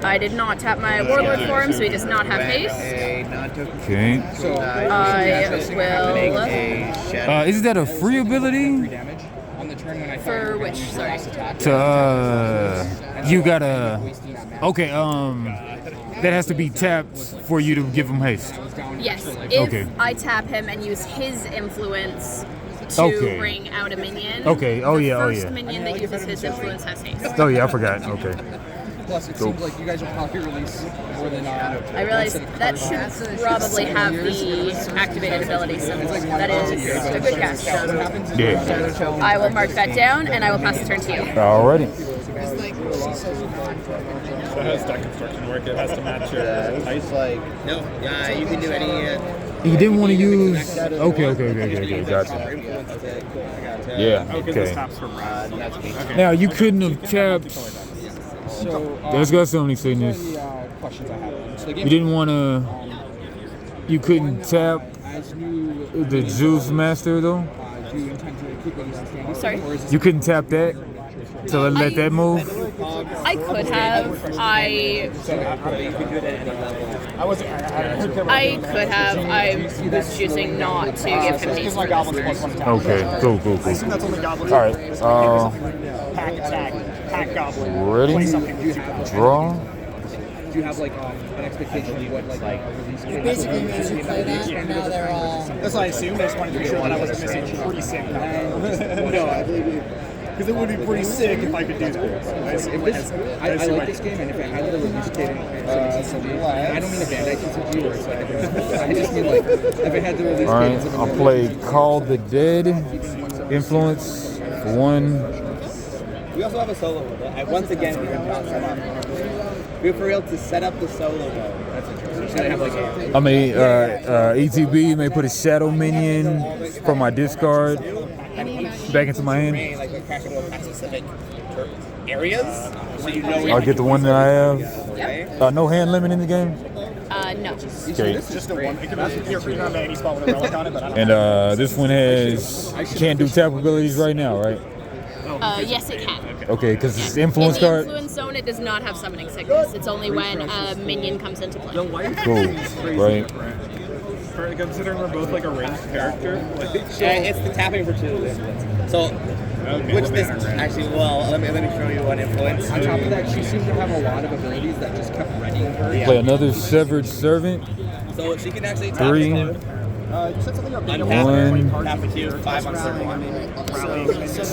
I did not tap my Warlord for him, so he does not have haste. a non-token Okay. So, I will... Is that a free ability? damage on the turn when I For which? Sorry. To you gotta. Okay. That has to be tapped for you to give him haste. Yes, if Okay. I tap him and use his influence to Okay. bring out a minion. Okay, oh yeah, the oh first yeah. minion that uses his influence has haste. Oh yeah, I forgot. Okay. Plus, it seems like you guys will probably release more than I realize that should probably have the activated ability symbol. That is a good guess. Yeah. I will mark that down, and I will pass the turn to you. Alrighty. So how does deck construction work? It has to match your ice. No, you can do any. He didn't want to use. Okay. Gotcha. Yeah. Oh, because this Okay. taps from red. Okay. Now you couldn't have tapped. So, There's got something saying this. questions I have. So the game You didn't want to. You couldn't tap as you the Juice Master though. do you intend to keep releasing standard? Sorry. Or is this You couldn't tap that to let that move. I could have. I could have. I was choosing not to give him haste. Okay. Cool. That's only goblins. All right. Pack attack. Pack goblin. Ready? Play something. Do you have Draw. do you have like an expectation of what like release It basically means you play that, and now they're all. That's what I assumed. I just wanted to be sure that I wasn't missing pretty sick. No, I believe you. Because it would be pretty sick if I could do that. I like this game, and if it had the release date, I don't mean a Bandai TCG or something. I just mean like if it had the release All date. right. I'll play Call the Dead. Influence for 1. We also have a solo mode. Once again, we have set up. We're for real to set up the solo mode. That's interesting. I mean, ETB may put a shadow minion from my discard back into my hand. Like we're crashing over specific areas, so you know. I'll get the one that I have. No hand limit in the game. No. Okay. It's just a one. It can be your free on any spot with a relic on it, but I don't And this one has can't do tap abilities right now, right? Yes, it can. Okay, because it's In influence the card. influence zone, it does not have summoning sickness. It's only when a minion comes into play. Cool. Right. Considering we're both like a ranged character. Yeah, it's the tapping for 2. So, which this actually, well, let me show you one influence. On top of that, she seems to have a lot of abilities that just kept readying her. Play another Severed Servant. So she can actually tap 3. it. you said something about Untap, tap it 2, 5 on circle.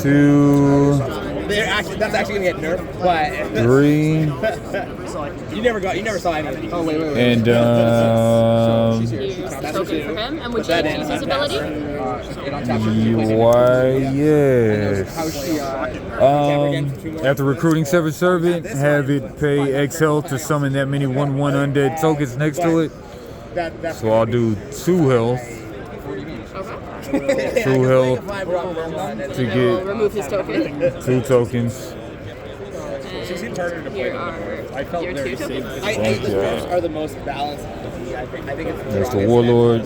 2. That's actually gonna get nerfed, but 3. you never saw any of these. Oh wait. And Token for him, and would you use his ability? why yes. After recruiting Severed Servant, have it pay X health to summon that many 1/1 undead tokens next to it. So I'll do 2 health. 2 health to We'll get remove his token. 2 tokens. And here are your 2 tokens. I think the dwarves are the most balanced. I think it's There's the Warlord.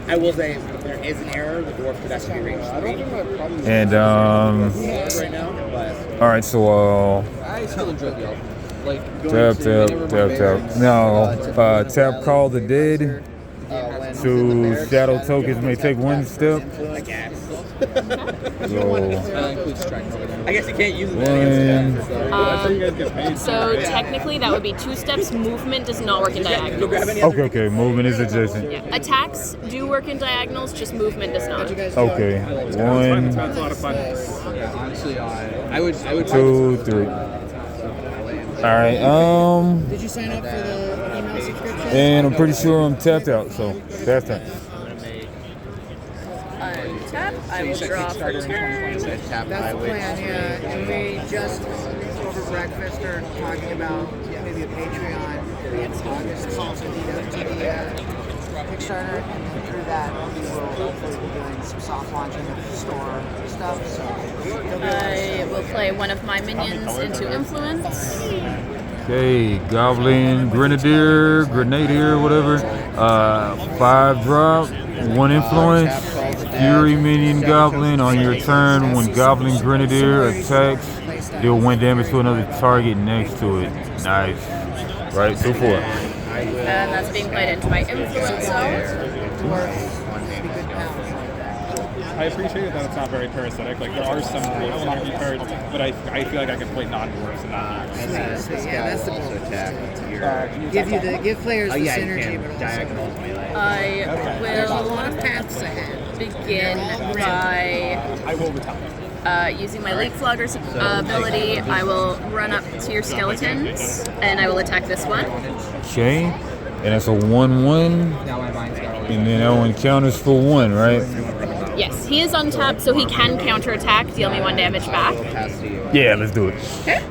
I will say if there is an error, the dwarf could actually be ranged 3 And right now, but all right, so I still enjoy the elf. Like tap. No, tap Call the Dead. 2 shadow tokens may take 1 step. I guess. So I guess you can't use it. 1. So technically, that would be 2 steps. Movement does not work in diagonals. Okay. Movement is adjacent. Yeah. Attacks do work in diagonals, just movement does not. Okay. 1, That's a lot of fun. honestly, I would 2, 3. All right. Did you sign up for the email subscription? And I'm pretty sure I'm tapped out. So that's that. Untap. I will draw for turn. That's the plan, yeah. And we just over breakfast are talking about maybe a Patreon in August to also do the Kickstarter, and then through that we will hopefully be doing some soft launching of the store stuff. So I will play one of my minions into influence. Okay, Goblin, Grenadier, whatever. 5 drop, 1 influence. Fury minion Goblin on your turn. When Goblin Grenadier attacks, deal 1 damage to another target next to it. Nice. Right, 2/4. And that's being played into my influence zone. I appreciate that it's not very parasitic. Like there are some dwarves in RP cards, but I feel like I can play non-dwarves and not. that's the goal. Give players the synergy, but diagonal. I there's a will lot of paths ahead. begin by I will retaliate. Using my Leap Flogger's ability, I will run up to your skeletons, and I will attack this one. Okay. And that's a 1/1. And then that one counters for 1, right? Yes, he is untapped, so he can counterattack, deal me 1 damage back. Yeah, let's do it. Okay.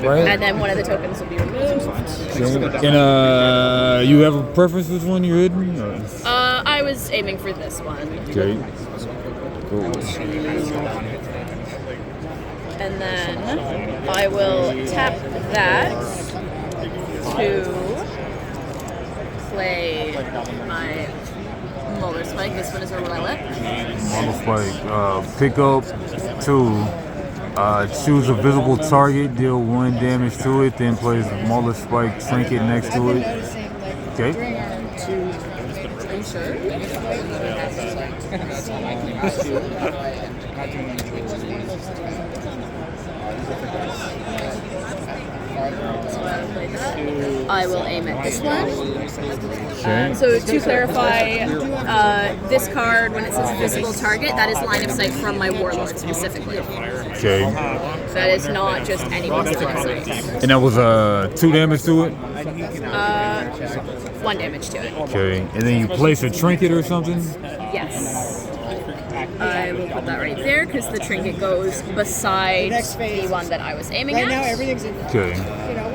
Right. And then one of the tokens will be removed. Okay. And you have a preference which one you're hitting? Or? I was aiming for this one. Okay. Cool. And then I will tap that to play my Molar Spike. This one is a relic. Molar Spike. Pick up 2. Choose a visible target, deal 1 damage to it, then place a Molar Spike trinket next to it. Okay. I will aim at this one. So to clarify, this card, when it says visible target, that is line of sight from my Warlord specifically. Okay. That is not just anyone's line of sight. And that was 2 damage to it? 1 damage to it. Okay. And then you place a trinket or something? Yes. I will put that right there because the trinket goes beside the one that I was aiming Right at. now, everything's in. Okay. You know,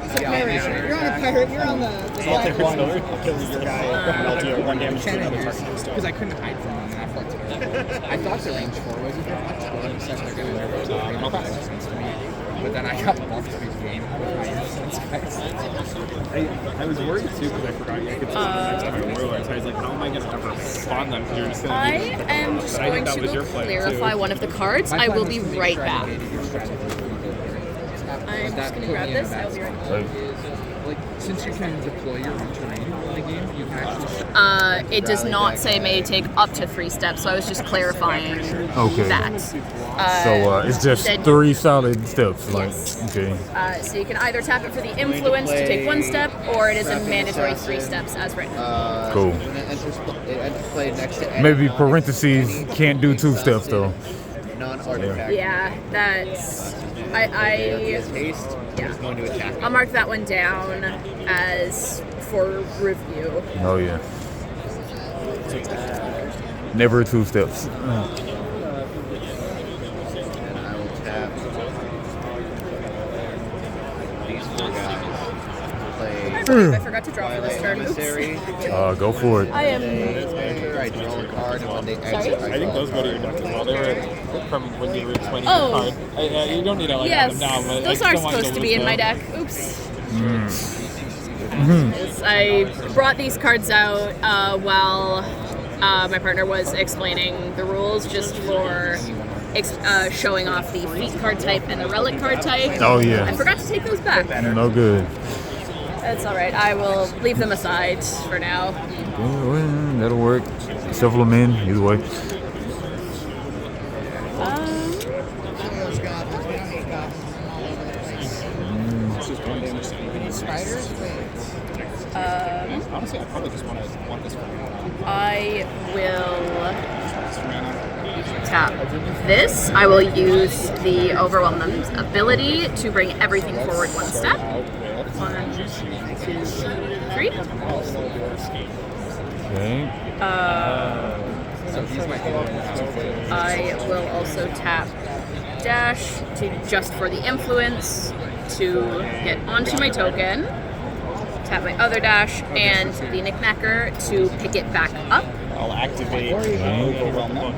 it's a pirate. You're on a pirate. You're on the. So I'll take one over, kill your guy, and I'll deal 1 damage to another target. Because I couldn't hide from them, and I flipped it. I thought the range 4 wasn't that much, but then said they're going to nerf it. It makes sense to me. But then I got buffed mid-game with my instance, guys. I was worried too because I forgot you could see the next time I Warlord. So I was like, how am I going to ever spawn them? Because you're just going to I am just going to go clarify one of the cards. I will be right back. I'm just going to grab this. I'll be right back. Like, since you can deploy your own terrain in the game, you can actually... It does not say may take up to 3 steps, so I was just clarifying that. So it's just 3 solid steps, like, Yes. okay. So you can either tap it for the influence to take 1 step, or it is a mandatory 3 steps as written. Cool. Maybe parentheses can't do 2 steps though. Non-artifact. Yeah, that's... Yeah. I'll mark that one down as for review. Oh yeah. Never 2 steps. And I will tap these 4 guys. Play I forgot to draw for this turn. Oops. emissary. Go for it. I am... I draw a card, and when they exit, Sorry? I I think draw those a go to your card. deck as well. They were from when you were explaining Oh. the card. You don't need to like Yes, have them now, but those I are still wanted supposed to be lose in my them. deck. Oops. Yes, I brought these cards out while my partner was explaining the rules, just for showing off the feat card type and the relic card type. Oh yeah. I forgot to take those back. No good. That's all right. I will leave them aside for now. Okay, well, that'll work. Shuffle them in, either way. Those goblins. We don't need goblins all over the place. Spiders? Wait. Honestly, I probably just want this one. I will tap this. I will use the Overwhelm Them's ability to bring everything forward 1 step. 1, 2, 3. Okay. I will also tap dash to just for the influence to get onto my token. Tap my other dash and the knickknacker to pick it back up. I'll activate Overwhelm them.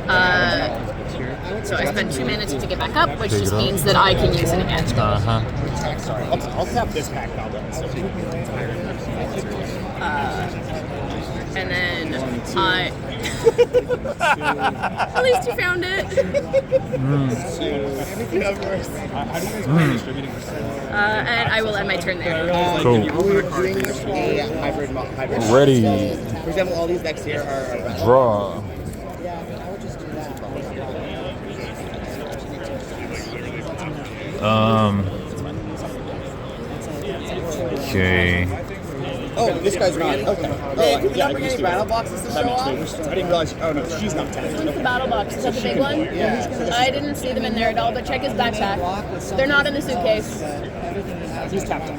So I spent 2 mana to pick it back up, which just means that I can use it again. Sorry, I'll tap this pack now then. And then I... At least you found it. And I will end my turn there. Cool. A hybrid. Ready. For example, all these decks here are Draw. Okay. Oh, this guy's not. Okay. Hey, did you yeah, bring any battle boxes to show off? I didn't realize. Oh no, she's not tagged. The battle box, is that the big one? Yeah. I didn't see them in there at all, but check his backpack. They're not in the suitcase. Everything he has. He's tapped. You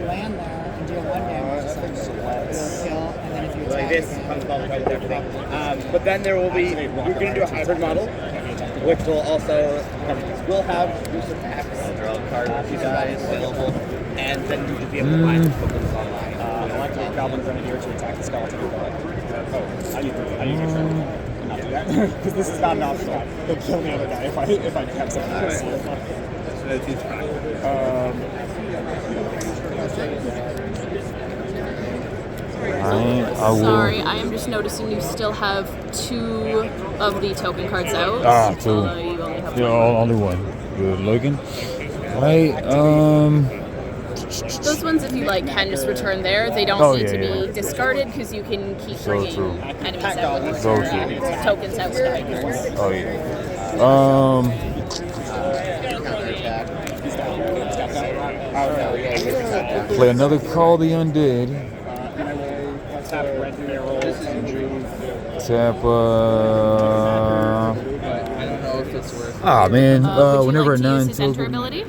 land there and deal 1 damage. So it'll kill, and then if you attack Like this, comes all with everything. But then there will be, we're going to do a hybrid model, which will also, we'll have boost attacks, Draw a card with you guys. available, and then you'll be able to buy the tokens online. Electric Goblin Grenadier to attack the skeleton. Oh, I need to not do that because this is not an option. He'll kill the other guy if I have something to see. I will. Sorry, I am just noticing you still have 2 of the token cards out. Ah, 2. Although you only have Yeah, one. only one. Good looking. Right. Those ones, if you like, can just return there. They don't need to be discarded because you can keep So bringing true. enemies out with So your, true. tokens out with diamonds. Oh yeah. Play another Call the Undead. Tap red barrel to Tap. I don't know if it's worth. Ah man. Would you Whenever like a to use his 9 enter token. ability?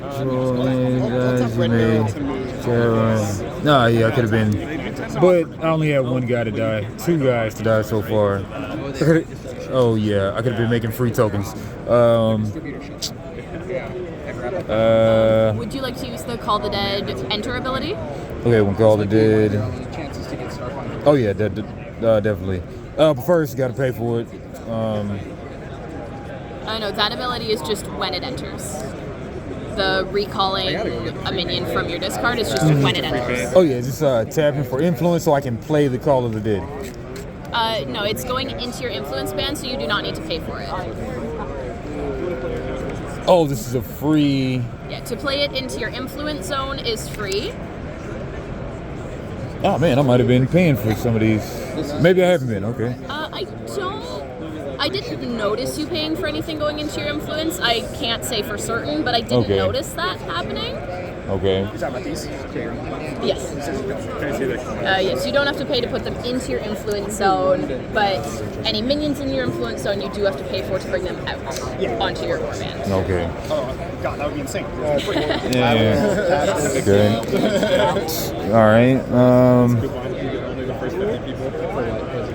Nah, yeah, I could have been. But I only had 1 guy to die. 2 guys to die so far. Oh yeah, I could have been making free tokens. Would you like to use the Call the Dead enter ability? Okay, when Call the Dead. Oh yeah, definitely. But first, you gotta pay for it. No, that ability is just when it enters. The recalling a minion from your discard is just when it enters. Oh yeah, just tapping for influence so I can play the Call of the Dead. No, it's going into your influence band, so you do not need to pay for it. Oh, this is a free. Yeah, to play it into your influence zone is free. Oh man, I might have been paying for some of these. Maybe I haven't been. Okay. I didn't notice you paying for anything going into your influence. I can't say for certain, but I didn't Okay. notice that happening. Okay. Yes. Yes, you don't have to pay to put them into your influence zone, but any minions in your influence zone you do have to pay for to bring them out onto your warband. Okay. Oh, God, that would be insane. Yeah. Okay. All right.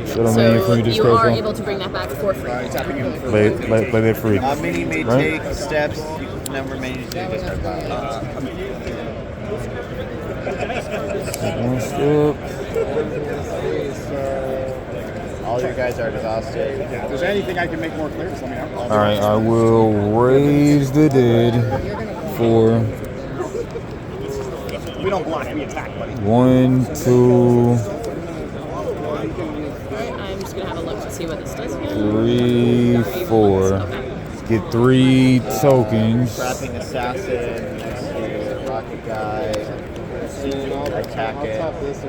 So you are able to bring that back for free. Play that free. Mini may Right? take steps. You can never manage to discard pile. One step. All your guys are exhausted. If there's anything I can make more clear, just let me know. All right, I will raise the dead for We don't block, we attack, buddy. 1, 2, I'm just gonna have a look to see what this does again. 3, 4. Get 3 tokens. Trapping assassin next to rocket guy. Attack it.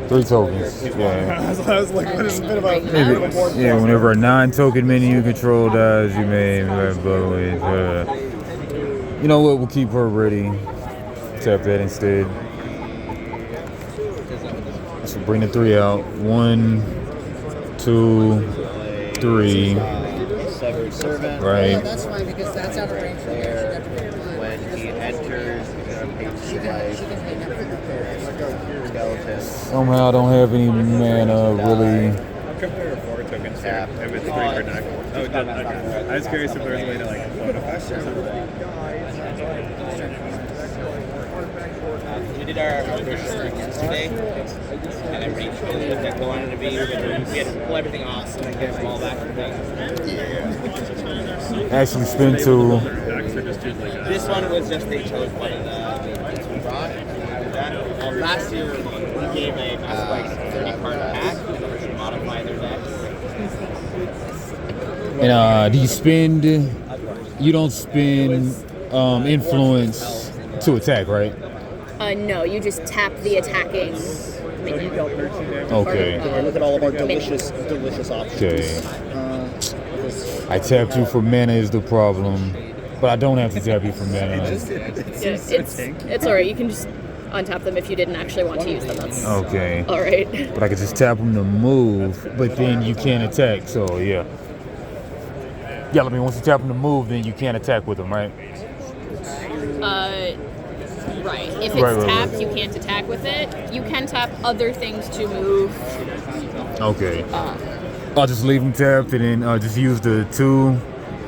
3 tokens. Yeah. I was like, this is a bit of a Yeah, whenever a 9-token minion you control dies, you may blow it. You know what? We'll keep her ready. Tap that instead. So bring the 3 out. 1, 2, 3. Severed servant. Yeah, Right. that's fine because that's out of range for There, when he enters, she can pay never. skeleton. Somehow I don't have any mana really. Tap. If it's 3 or not. Oh, it doesn't. Okay. I was curious if there was a way to like bonify or something. We did our yesterday, and everything kept going to be. We had to pull everything off so we could get them all back. Actually spin 2. This one was just they chose one of the ones we brought. That, last year we gave a Master like 30 card pack in order to modify their decks. And do you spend? You don't spend influence to attack, right? No, you just tap the attacking minion. Okay. Look at all of our delicious options. Okay. I tapped you for mana is the problem, but I don't have to tap you for mana. It's alright. You can just untap them if you didn't actually want to use them. That's Okay. all right. But I could just tap them to move, but then you can't attack. So yeah. Yeah, I mean, once you tap them to move, then you can't attack with them, right? Right. If it's Right. tapped, you can't attack with it. You can tap other things to move. Okay. I'll just leave them tapped and then just use the 2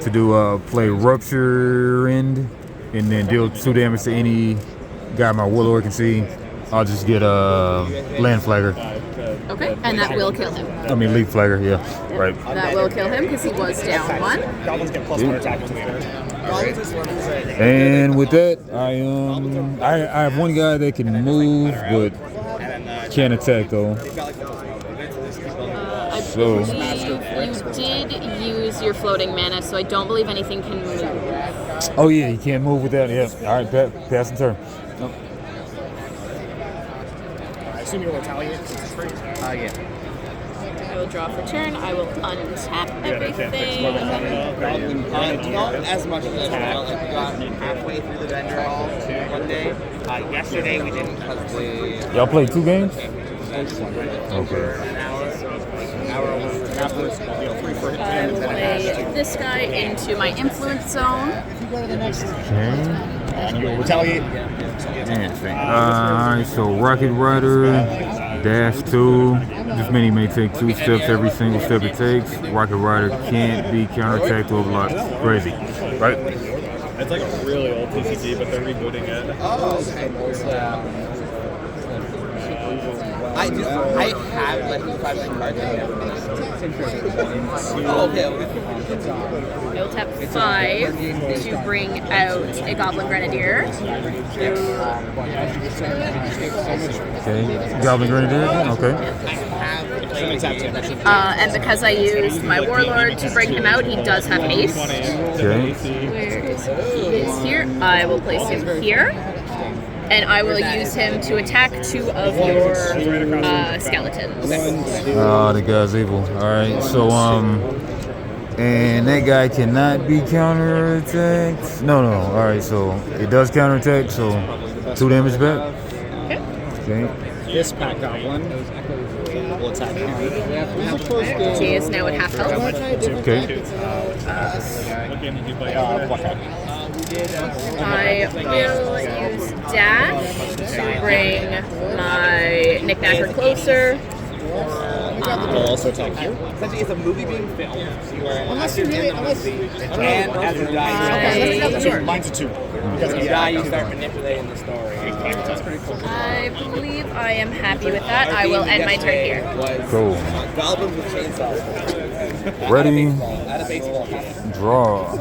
to do play Rupture End and then deal 2 damage to any guy my Warlord can see. I'll just get a Land Flagger. Okay, and that will kill him. I mean, Leaf Flagger, yeah. Right. That will kill him because he was down 1. Goblins get +1 attack to the And with that, I have one guy that can move, but can't attack though. I So believe you did use your floating mana, so I don't believe anything can move. oh yeah, you can't move with that. Yeah. All right, pass the turn. Nope. I assume you'll retaliate since it's free. Yeah. I will draw for turn. I will untap everything. Not as much as I felt like we got halfway through the vendor hall one day. Yesterday we didn't because the Y'all played 2 games? over an hour. I will play this guy into my influence zone. And you'll retaliate. Alright, so Rocket Rider, dash 2. This mini may take 2 steps every single step it takes. Rocket Rider can't be counterattacked or blocked. Crazy, right? It's like a really old TCG, but they're rebooting it. Oh, okay. I have like 5 cards. Oh, okay. I will tap 5 to bring out a Goblin Grenadier. Okay, Goblin Grenadier, okay. And because I used my Warlord to bring him out, he does have haste. Okay. Where is he? He is here. I will place him here. And I will use him to attack 2 of your skeletons. Oh, the guy's evil. Alright, so, and that guy cannot be counterattacked? No. Alright, so it does counterattack, so 2 damage back. Okay. This pack goblin will attack you. He is now at half health. Okay. What game did you play yesterday? I will use dash to bring my Knickknacker closer. Will also attack you. Essentially, it's a movie being filmed. Unless you're in the movie, and as you die, Mine's a 2. Because you die, you start manipulating the story. That's pretty cool. I believe I am happy with that. I will end my turn here. Cool. Goblins with chainsaws. Ready, At a baseball. draw.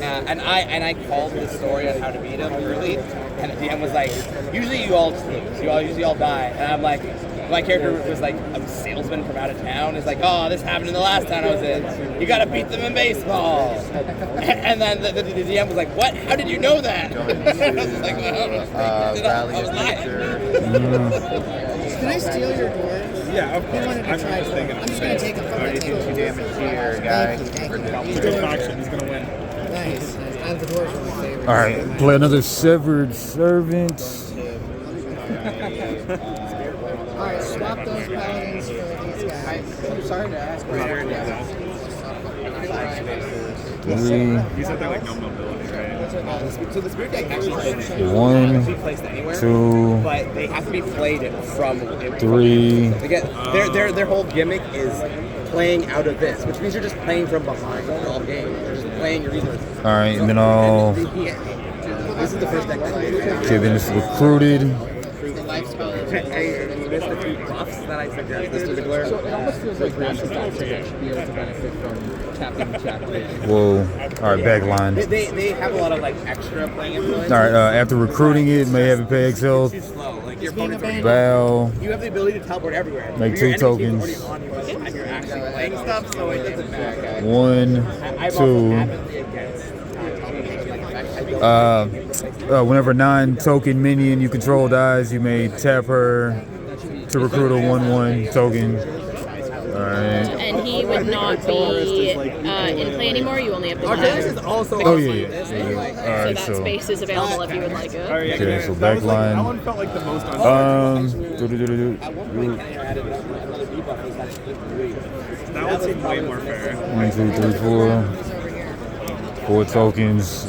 And I called the story on how to beat him early, and the DM was like, usually you all lose, usually all die, and I'm like, my character was like a salesman from out of town. It's like, oh, this happened in the last town I was in. You gotta beat them in baseball. And then the DM was like, what? How did you know that? I was like, I was lying. Can I steal your dwarves? Yeah, of I course. wanted to try it. I'm just going to take them from the table. 2 damage here, guy. Thank you. He's good faction. He's gonna win. Nice. And the dwarves are my favorite. Alright, play another Severed Servant. Alright, swap those paladins for these guys. I'm sorry to ask. 3, You said they're like no mobility, right? So the spirit deck actually 1, be placed anywhere, 2, but they have to be played from 3. Again, their whole gimmick is playing out of this, which means you're just playing from behind all game. You're just playing your resources. Alright, and then I'll. This is the first deck that I did. Okay, then it's recruited. You missed the 2 buffs that I suggested. This was a glare. So it almost feels like Grandma's should be able to benefit from tapping the chat. Whoa. Alright, back line. They have a lot of like extra playing influence. Alright, after recruiting it, may have it pay X health. Too slow. Like your opponent's already Bow. You have the ability to teleport everywhere. Make Your 2 enemy tokens. team's already on you by the time you're actually playing stuff, so it doesn't matter. 1, I'm 2. also adamantly against Whenever 9-token minion you control dies, you may tap her to recruit a 1/1 token. Alright. And he would not be in play anymore. You only have the Artaxis is one. also. Oh yeah. So Alright, that so space is available if you would like it. okay, so back That line. one felt like the most That would seem way more fair. 1, 2, 3, 4. 4 tokens.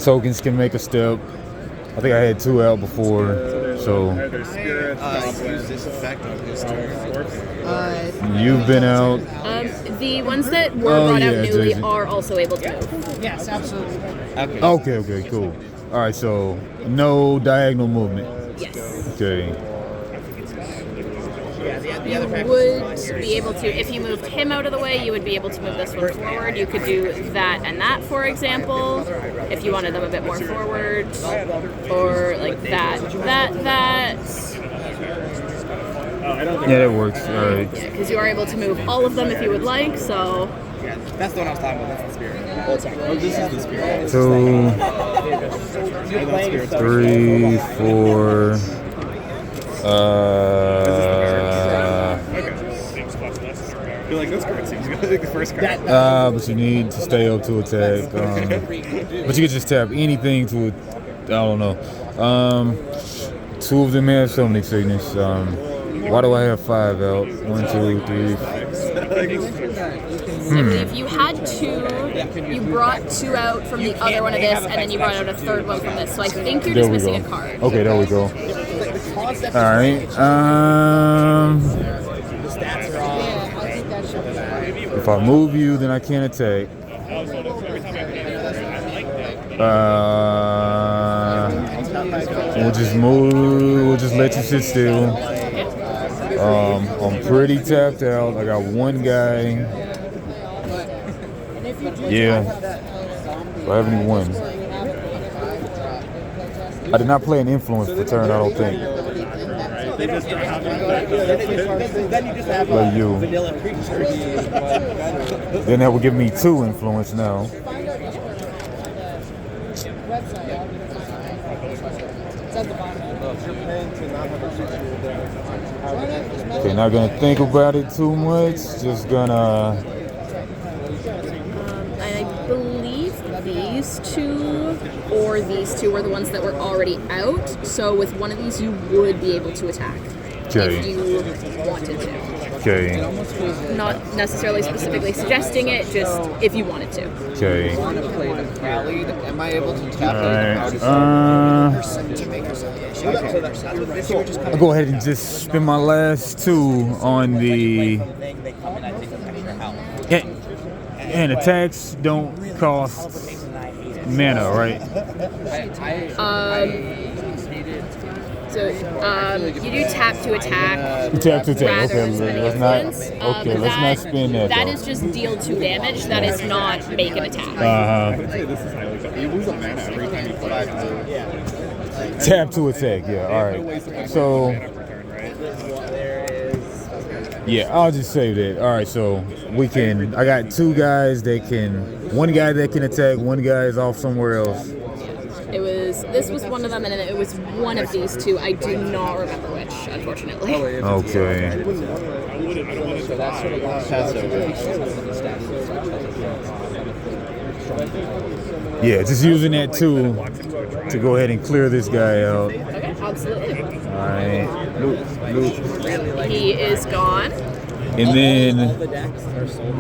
Tokens can make a step. I think I had 2 out before, so There's spirits, goblins. This effect on his turn. you've been out. The ones that were Oh, brought yeah, out newly Jason. are also able to move. Yes, absolutely. Okay, cool. All right, so no diagonal movement. Yes. Okay. You would be able to, if you moved him out of the way, you would be able to move this one forward. You could do that and that, for example, if you wanted them a bit more forward, or like that. Yeah, that works. All right. Yeah, because you are able to move all of them if you would like. So That's the one I was talking about. That's the spirit. Oh, this is the spirit. 2, 3, 4. I feel like this card seems good. The first card. But you need to stay up to attack. But you can just tap anything to, I don't know. 2 of them have summoning sickness. Why do I have 5 out? 1, 2, 3. I believe you had 2. You brought 2 out from the other one of this, and then you brought out a third one from this. So I think you're just missing a card. Okay, there we go. All right. If I move you, then I can't attack. We'll just move. We'll just let you sit still. I'm pretty tapped out. I got 1 guy. Yeah. Do I have any wins? I did not play an influence for turn, I don't think. Like you. Then that would give me 2 influence now. Okay, not gonna think about it too much. Just gonna. I believe these 2 or these 2 were the ones that were already out. So with one of these, you would be able to attack Okay. if you wanted to. Okay. Not necessarily specifically suggesting it, just if you wanted to. Okay. Am I able to tap Alright. I'll go ahead and just spend my last 2 on the. And attacks don't cost mana, right? So you do tap to attack. Tap to attack. rather Okay, than let's influence. not. Okay, let's not spin that. That though. is just deal 2 damage. That is not make an attack. This is highly tough. You lose a mana every time you play. Tap to attack. Yeah. All right. So. Yeah, I'll just save that. All right, so we can. I got 2 guys that can. 1 guy that can attack. 1 guy is off somewhere else. This was one of them, and then it was one of these 2. I do not remember which, unfortunately. Okay. Yeah, just using that 2 to go ahead and clear this guy out. Okay, absolutely. All right. He is gone. And then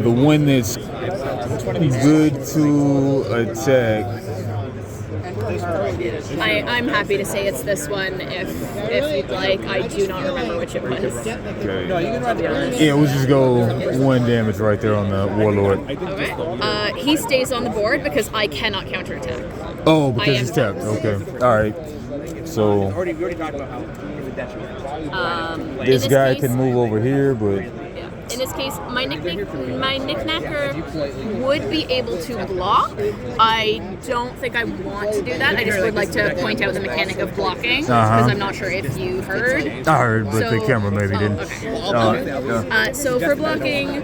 the one that's good to attack. I'm happy to say it's this one if you'd like. I do not remember which it was. Okay. Yeah, we'll just go 1 damage right there on the Warlord. Okay. He stays on the board because I cannot counterattack. Oh, because it's tapped. Okay. All right. So In this guy case, can move over here, but in this case, my Knickknacker would be able to block. I don't think I want to do that. I just would like to point out the mechanic of blocking because I'm not sure if you heard. I heard, but the camera maybe didn't. Okay. So for blocking,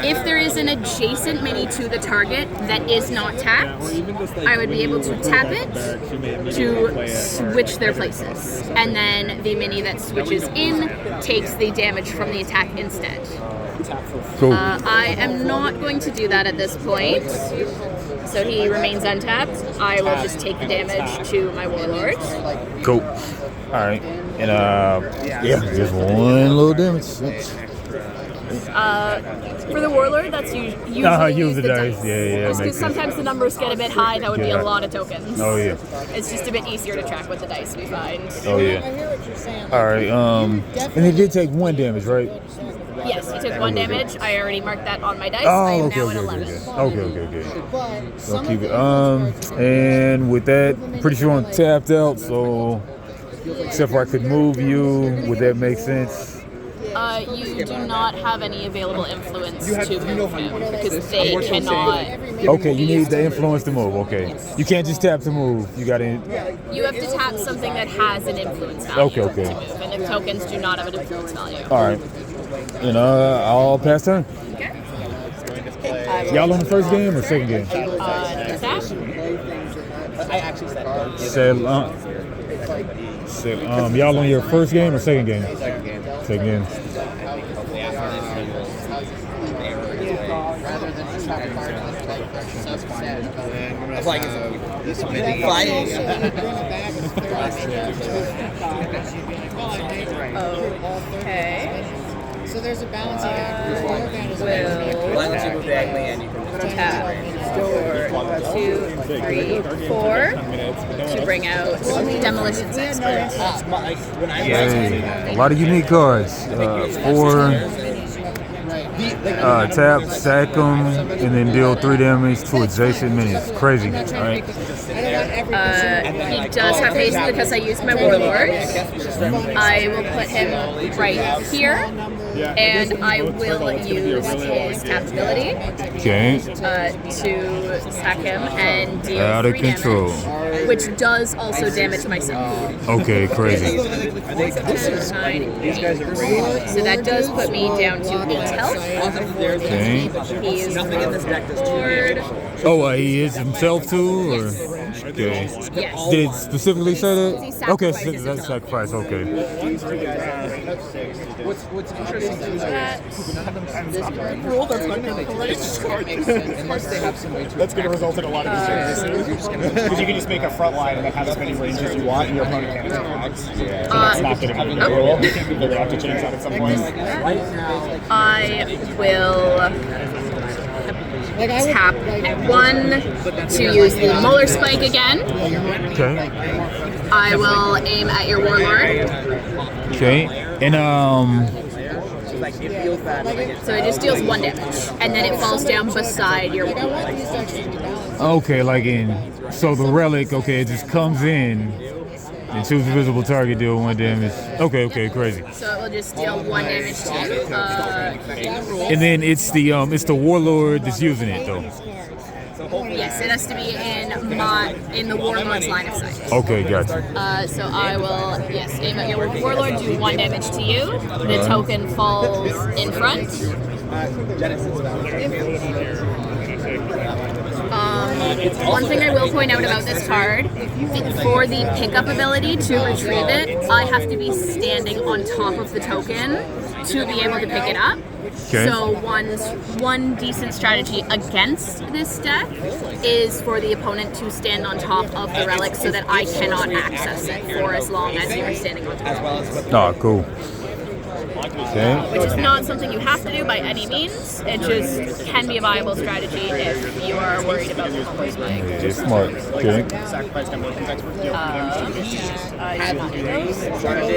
if there is an adjacent mini to the target that is not tapped, I would be able to tap it to switch their places, and then the mini that switches in takes the damage from the attack instead. Cool. I am not going to do that at this point, so he remains untapped. I will just take the damage to my Warlord. Cool. All right, and just one little damage. For the Warlord, that's usually use the dice. Yeah. Because sometimes the numbers get a bit high. That would be a lot of tokens. Oh yeah. It's just a bit easier to track with the dice, we find. Oh yeah. All right. And he did take 1 damage, right? Yes, he took 1 damage. I already marked that on my dice. Oh, I am okay, now okay, at 11. Okay. I'll keep it. And with that, pretty sure I'm tapped out. So, except for I could move you, would that make sense? You do not have any available influence to move him because they cannot. Okay, you need the influence to move. Okay, you can't just tap to move. You got to. You have to tap something that has an influence value Okay. to move, and the tokens do not have an influence value. All right. And I'll pass turn. Okay. Y'all on the first game or second game? I actually said Y'all on your first game or second game? Second game. Okay. So there's a balancing act. why don't you move diagonally and you can Tap 4, 2, 3, 4 to bring out Demolitions Expert. Yay. A lot of unique cards. 4. Tap, sack them, and then deal 3 damage to adjacent minions. Crazy. All right. He does have haste because I used my Warlord. I will put him right here, and I will use his tapped ability to sack him and deal Out of 3 control. damage, which does also damage myself. Okay, crazy. 9, 8. So that does put me down to 8 health. Okay. He is Warlord. Oh, he is himself too, or okay? Yes. Did it specifically say that? He Okay, sacrifices that's sacrifice. Okay. What's interesting is that This card. unless they have some way to That's going to result in a lot of mistakes. Because you can just make a front line and have as many ranges as you want, and your opponent can't attack. So that's not going to be the rule. They're going to have to change that at some point. I will tap 1 to use the Molar Spike again. Okay. I will aim at your Warlord. Okay. And So it just deals 1 damage, and then it falls down beside your Warlord. okay, like so the relic. Okay, it just comes in and choose a visible target, deal 1 damage. Okay, crazy. So it will just deal 1 damage to you. And then it's the Warlord that's using it though. Yes, it has to be in the Warlord's line of sight. Okay, gotcha. So I will aim at your Warlord, do 1 damage to you. The token falls in front. One thing I will point out about this card, for the pickup ability to retrieve it, I have to be standing on top of the token to be able to pick it up. Okay. So one decent strategy against this deck is for the opponent to stand on top of the relic so that I cannot access it for as long as you are standing on top. Oh, cool. Okay. Which is not something you have to do by any means. It just can be a viable strategy if you are worried about the Molar Spike. Yeah, smart. Okay.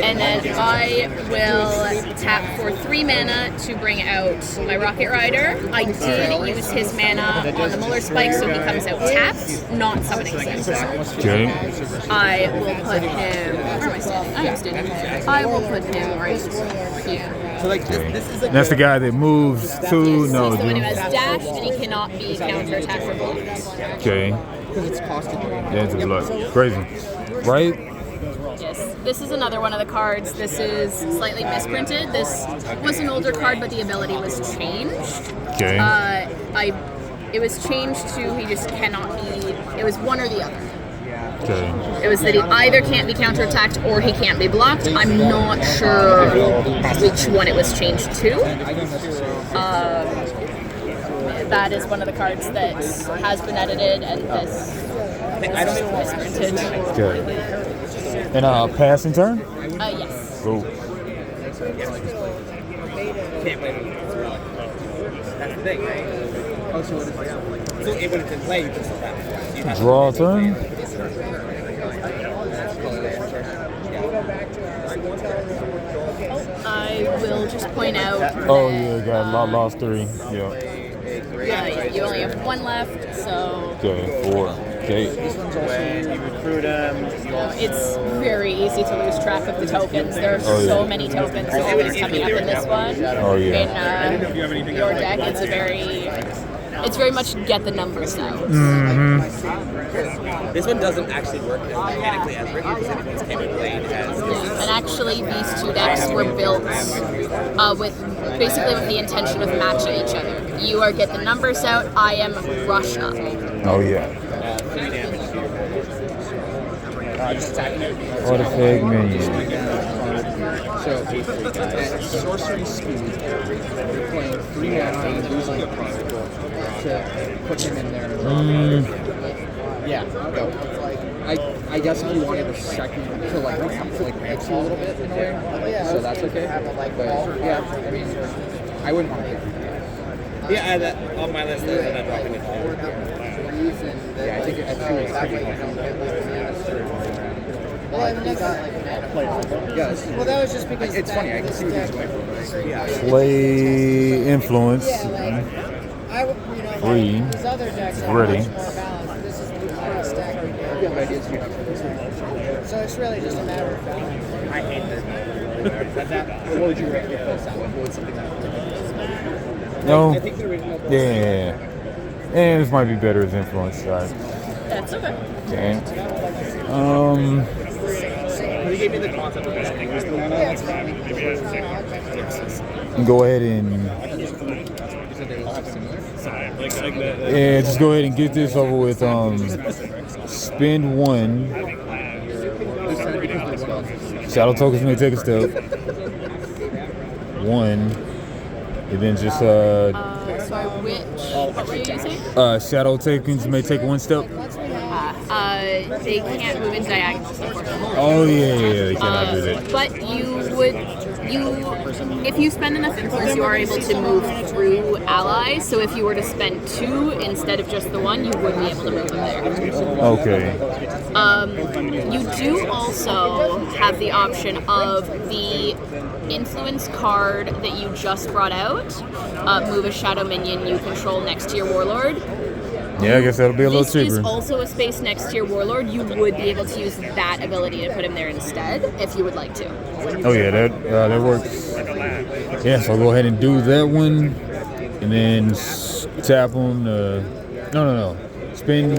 And then I will tap for 3 mana to bring out my Rocket Rider. I did use his mana on the Molar Spike, so he comes out tapped, not summoning center. Okay. I will put him. Where am I standing? I am standing. I will put him right here. So like this is like That's the guy that moves to. No, He's the one who dude. has dash, and he cannot be counterattacked or blocked. Okay. Because it's costing you. Yeah, it's a blood. Crazy. Right? Yes, this is another one of the cards. This is slightly misprinted. This was an older card, but the ability was changed. Okay. It was changed to he just cannot be. It was one or the other. Okay. It was that he either can't be counterattacked or he can't be blocked. I'm not sure which one it was changed to. That is one of the cards that has been edited, and this is misprinted. Okay. And passing turn? Yes. Cool. can't play with it's a relic. That's the thing, right? Oh, so what is it? So when it's in play, you can still have it. Draw a turn. I will just point out. Oh yeah, got lost 3. Yeah. Yeah, you only have 1 left, so. Okay, 4. Okay. When you recruit them, It's very easy to lose track of the tokens. There are so many tokens always coming up in this one. Oh yeah. In your deck, it's very much get the numbers out. This one doesn't actually work as mechanically as written because everyone's came and played as. And actually, these 2 decks were built with the intention of matching each other. You are get the numbers out. I am rush up. Oh yeah. 3 damage to your just attacking it. Artifact menu. So, at sorcery speed, you're playing 3 mana and losing a card to put him in there. Yeah, go. I guess if you wanted a second to like mix you a little bit in a way, so that's okay. But yeah, I mean, I wouldn't want to pick that. Yeah, I had that on my list and I'm dropping it. Yeah, I think at 2 it's pretty Well, that was just because it's funny. I can see what he's going for. Play influence. Free. These other decks are Ready. much more balanced. This is the highest stack. What ideas do you have for this one? So it's really just a matter of balance. I hate this. What would you rate your first out? What would something like No. I think the original. Yeah. And this might be better as influence. Right. That's okay. Okay. He gave me the concept of this thing. Go ahead and just go ahead and get this over with. Spend 1. Shadow tokens may take a step. 1, and then just Sorry, what were you using? shadow tokens may take 1 step. They can't move in diagonals, unfortunately. Oh yeah, they cannot do that. But if you spend enough influence, you are able to move through allies. So if you were to spend 2 instead of just the 1, you would be able to move them there. Okay. You do also have the option of the influence card that you just brought out. Move a shadow minion you control next to your warlord. Yeah, I guess that'll be a little This cheaper. is also a space next to your warlord. You would be able to use that ability to put him there instead, if you would like to. Oh yeah, that works. Yeah, so I'll go ahead and do that one, and then tap on. No. Spin.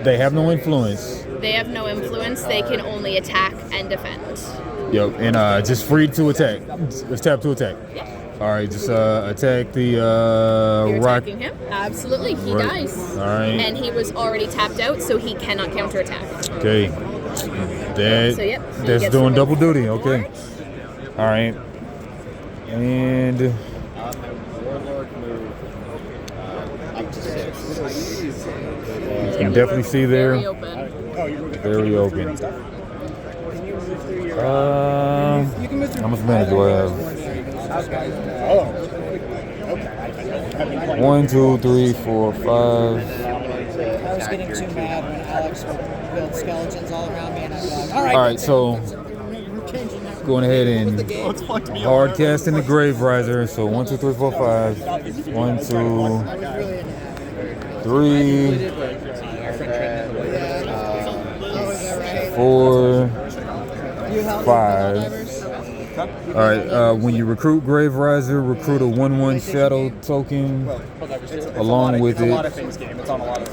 They have no influence. They have no influence. They can only attack and defend. Yep, and just free to attack. Let's tap to attack. Yeah. All right, just attack the You're rock. attacking him? Absolutely. He Right. dies. All right. And he was already tapped out, so he cannot counterattack. Okay. So, yep. So he That's gets doing to double roll duty. Okay. All right. And Warlord move up to 6. you can definitely see there. Very open. Very open. How much mana do I have? 1, 2, 3, 4, 5. I was getting too mad when Alex would build skeletons all around me, and I'd be like, all right, So we're changing that. going ahead and hard casting the Grave Riser. So 1, 2, 3, 4, 5. 1, 2, 3, 4, 5. Alright, when you recruit Grave Riser, recruit a 1/1 Shadow token along with It's a lot of it. things game. It's on a lot of.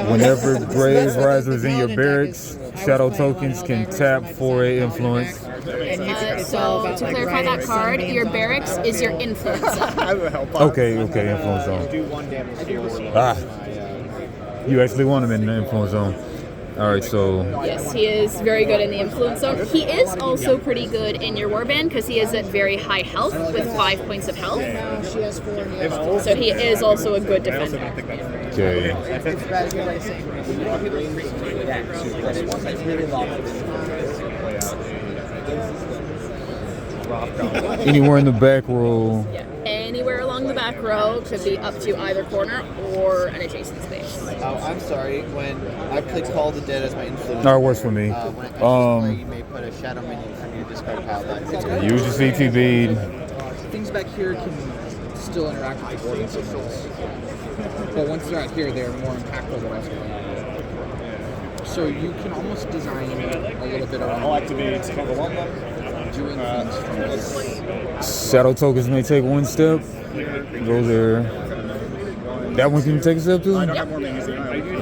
Whenever Grave Riser is in your barracks, Shadow tokens can tap for a influence. So to clarify that card, your barracks is your influence zone. I will help. Okay, influence zone. Do 1 damage to your warlord. Ah, you actually want him in the influence zone. Alright, so Yes, he is very good in the influence zone. He is also pretty good in your warband because he is at very high health with 5 points of health. She has 4 and he has 2. So he is also a good defender. okay. It's bad to get like the same. Anywhere in the back row. Yeah, anywhere along the back row could be up to either corner or an adjacent space. Oh, I'm sorry. When I played Call of the Dead as my influence, No, it works for me. when it comes to play, you may put a shadow minion from your discard pile back. Use your CTB. Things back here can still interact with the board signals. But once they're out here, they're more impactful than elsewhere. So you can almost design a little bit I'll around activate overwhelm them. doing things from this. Shadow tokens may take 1 step. Go there. That one can take a step too? And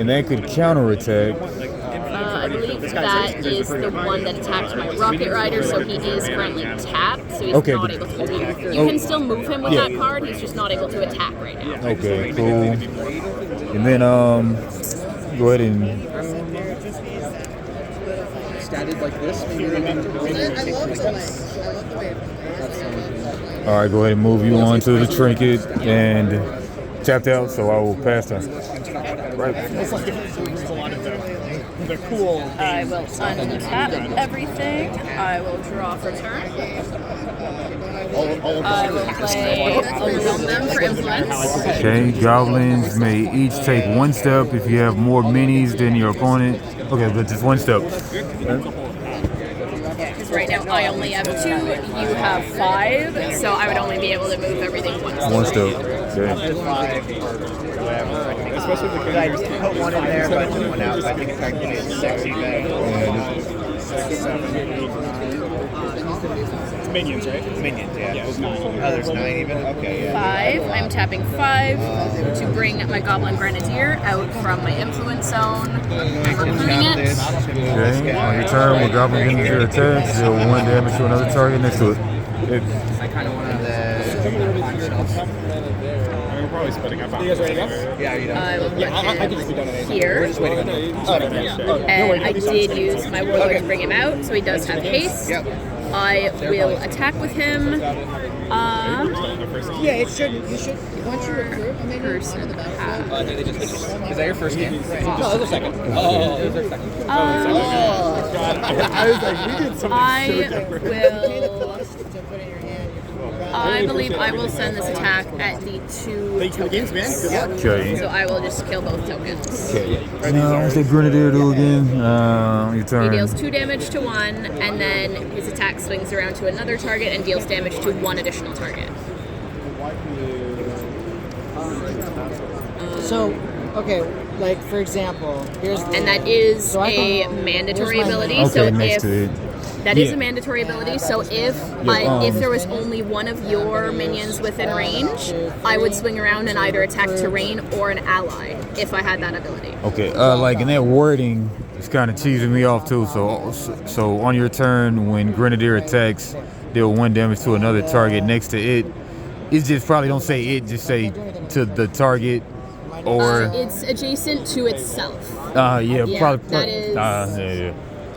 that could counterattack. I believe that is the one that attacked my Rocket Rider, so he is currently tapped, so he's Okay, not but- able to move. You can still move him with that card, he's just not able to attack right now. Okay, cool. And then go ahead and Statted like this, maybe they can I love playing. I love the way it plays. alright, go ahead and move you on to the trinket and tapped out, so I will pass turn. Right. It's like there's a lot of the cool. I will untap everything, I will draw for turn. I will play Overwhelm them for influence. Okay, goblins may each take 1 step if you have more minis than your opponent. Okay, but just 1 step. Because right now I only have 2, you have 5, so I would only be able to move everything once. 1 step. Okay. Especially because I just put 1 in there, but took 1 out. So I think it's actually a sexy bag. It's minions, right? Minions, yeah. Oh, there's 9 even? Okay, yeah. 5, I'm tapping 5 to bring my Goblin Grenadier out from my influence zone. Recruiting it. Okay, on your turn, when Goblin Grenadier attacks, deal 1 damage to another target next to it. I kind of want to. We're probably splitting up. You guys ready to go? Yeah, you know. I will put I can just be done at any time. here. And I worries. did use my Warlord to bring him out, so he does have haste. I will attack with him. Yeah, it should. You should. Once you recruit a minion Person onto the battlefield. Is that your first game? No, that was a second. Oh, it was their second. I will. I believe I will send this attack at the 2 Thanks for the games, man. Good luck. Okay. So I will just kill both tokens. Now, what's that Grenadier do again? Your He turn. deals 2 damage to 1, and then his attack swings around to another target and deals damage to 1 additional target. So, okay, like for example, here's the, And that is So I a can- mandatory here's my- ability. Okay, So next if to it. that is Yeah. a mandatory ability, so if Yeah, if there was only one of your minions within range, I would swing around and either attack terrain or an ally if I had that ability. Okay, like in that wording, it's kind of cheesing me off too. So on your turn, when Grenadier attacks, deal 1 damage to another target next to it. It's just probably don't say it, just say to the target, or It's adjacent to itself. yeah, Yeah, probably. that is- Yeah.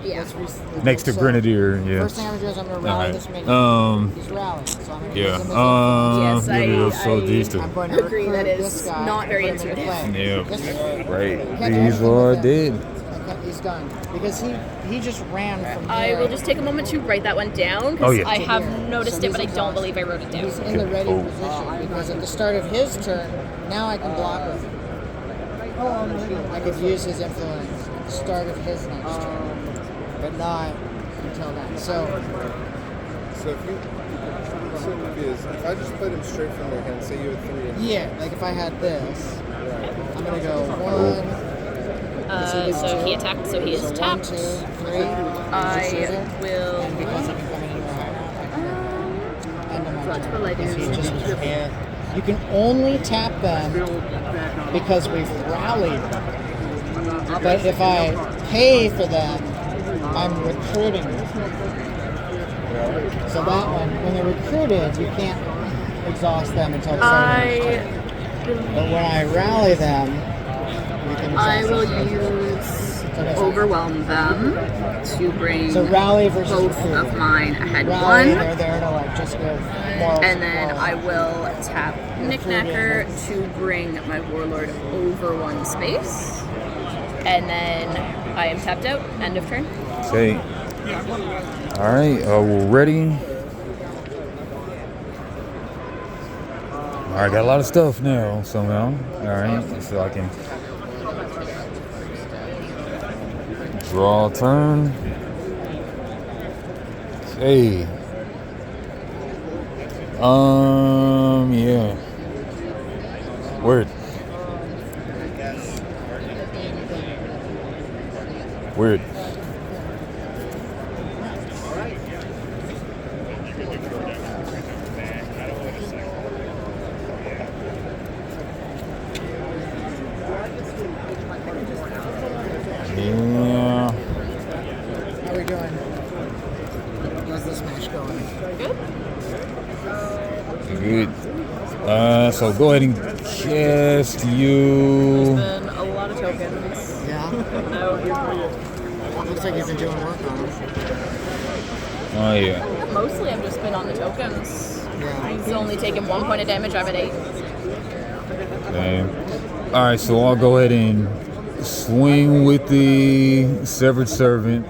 Yeah. Next to Grenadier, yeah. First thing I'm gonna do is I'm gonna rally Alright. this minion. He's rallying, so I'm gonna Yeah. use him as a- Yes, maybe those so I decent. I'm going to agree, recruit that is this guy not very and put him into intuitive. play. Yeah. This- Right. can't do These anything are with him. dead. He's done because he just ran from I there. will just take a moment to write that one down Oh, because yeah. I have noticed it, but I don't believe I wrote it down. He's in the ready Oh. position because at the start of his turn, now I can block him. I could use his influence at the start of his next turn, but not until then. So So if you, I'm so confused. If I just played him straight from their hand, say you had 3 and yeah, like if I had this, I'm gonna go 1. So he attacked, so he is 1, tapped. 2, 3. I will. And because I can come in anywhere I want. What will I do? You just can't. You can only tap them because we've rallied them. But if I pay for them, I'm recruiting them. So that one, when they're recruited, you can't exhaust them until the But when I rally them, you can I exhaust will them. use overwhelm them to bring So rally versus both recruit. of mine ahead Rally, one. they're there to like just go moral. And then I will tap Knickknacker to bring my Warlord over one space. And then I am tapped out. End of turn. Okay. All right, we're ready. All right, got a lot of stuff now somehow. All right, so I can draw a turn. Okay. Yeah. Weird. Weird. Yeah. How are we doing? How's this match going? Good. So go ahead and cast you. There's been a lot of tokens. Yeah. No. Looks like you've been doing work on them. Oh yeah. Mostly I've just been on the tokens. Yeah. He's only taken 1 point of damage. I'm at 8. Okay. All right, so I'll go ahead and swing with the Severed Servant.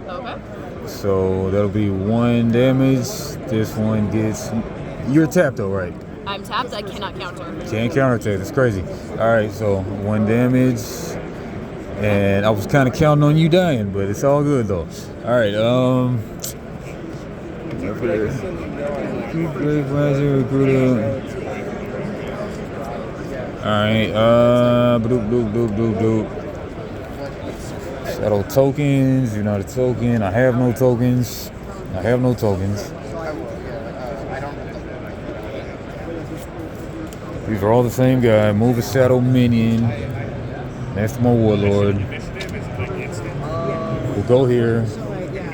Okay. So that'll be 1 damage. This one gets. You're tapped though, right? I'm tapped. I cannot counter. Can't counterattack. That's crazy. All right, so 1 damage, and I was kind of counting on you dying, but it's all good though. All right. Grave Riser, Recruiter. All right. Bloop, bloop, bloop, bloop, bloop. Shadow tokens. You're not a token. I have no tokens. I have no tokens. These are all the same guy. Move a shadow minion. Next to my warlord. We'll go here. So like, yeah,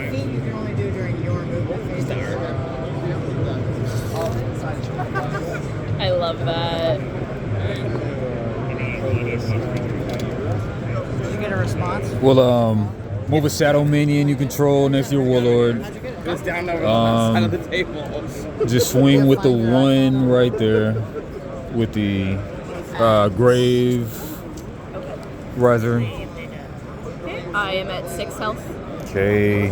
feat you can only do during your movement phase. I love that. Did you get a response? Well, move a shadow minion you control next to your warlord. Goes down over on the side of the table. Just swing with the 1 right there with the Grave Riser. I am at 6 health. Okay.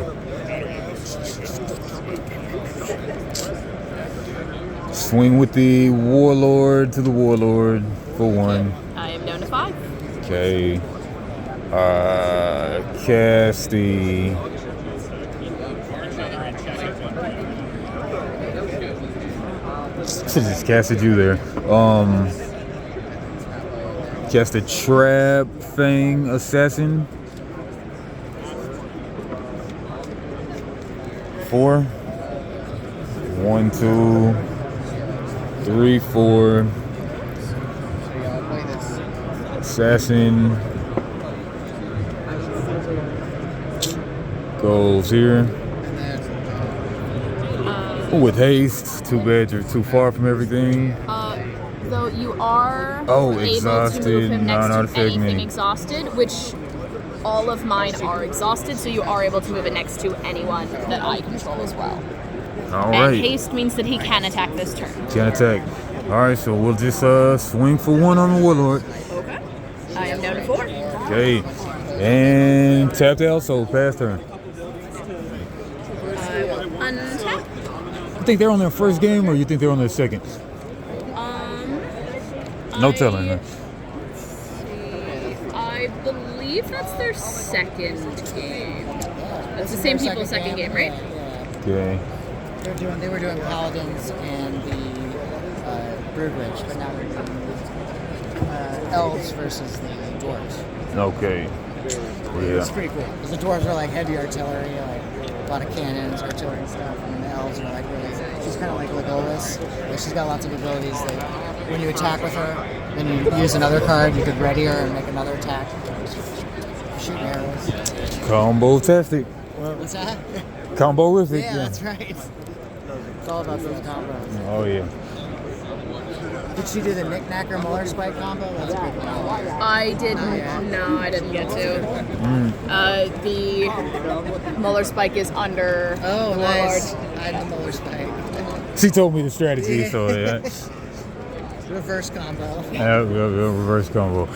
Swing with the warlord to the warlord for 1. I am down to 5. Okay. Cast the. Just casted you there. Cast a trap thing assassin. 4. 1, 2, 3, 4. Assassin goes here. With haste, too bad you're too far from everything. Though you are exhausted, able to move him next to non-artifact anything minion. exhausted, which all of mine are exhausted, so you are able to move it next to anyone that I control as well. All And right. haste means that he can attack this turn. Can attack. All right, so we'll just swing for 1 on the warlord. Okay. I am down to 4. Okay. And tapped out, so pass turn. I will untap. You think they're on their first game, or you think they're on their second? No telling. Huh? I believe that's their second game. It's the same people's second game, right? Okay. They were doing Paladins and the Broodwitch, but now they're doing Elves versus the Dwarves. Okay. It's pretty cool. 'Cause the dwarves are like heavy artillery, like a lot of cannons, artillery and stuff, and the elves are like really. She's kind of like Legolas. Like she's got lots of abilities that when you attack with her, then you use another card. You could ready her and make another attack. Shoot arrows. Combo-tastic. What's that? Combo-rific. Yeah, that's right. It's all about those combos. Oh, yeah. Did she do the knick-knack or Muller spike combo? That's a good one. I didn't. No, I didn't get to. The Muller spike is under. Oh, Warlord. nice. I had the Muller spike. She told me the strategy, so yeah. Reverse combo. Yeah, reverse combo.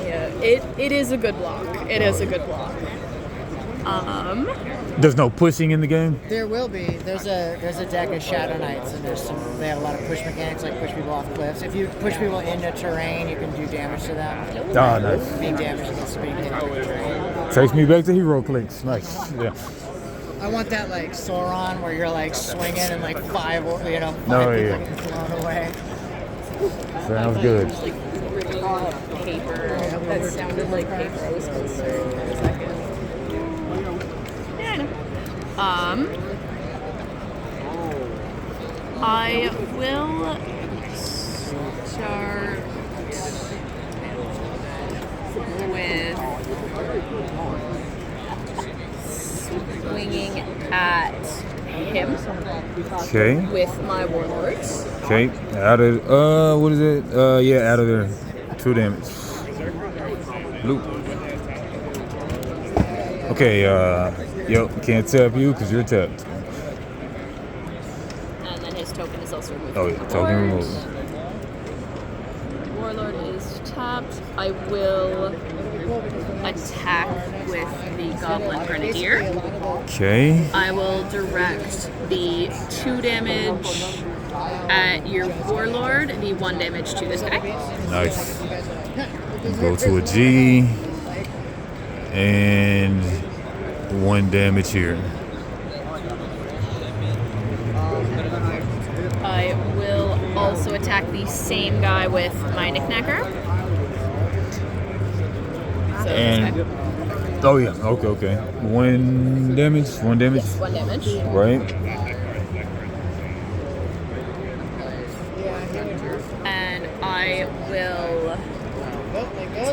Yeah, it is a good block. It is a good block. There's no pushing in the game? There will be. There's a deck of Shadow Knights, and they have a lot of push mechanics, like push people off cliffs. If you push people into terrain, you can do damage to them. Oh, nice. Being damaged against being hit with terrain. Takes me back to hero clicks. Nice. Yeah. I want that like Sauron, where you're like swinging and like five people get thrown away. Sounds good. Paper. That sounded like paper. I was concerned for a second. I will start with swinging at him. Okay. With my warlords. Okay. Out of what is it? Yeah, out of there. 2 damage. Loop. Okay, yep, can't tap you because you're tapped. And then his token is also removed. Oh yeah, token removed. Warlord is tapped. I will attack with the Goblin Grenadier. Okay. I will direct the 2 damage at your Warlord, the 1 damage to this guy. Nice. Go to a G. And 1 damage here. I will also attack the same guy with my knickknacker. So And oh yeah, okay. 1 damage. 1 damage. Yes, 1 damage. Right. And I will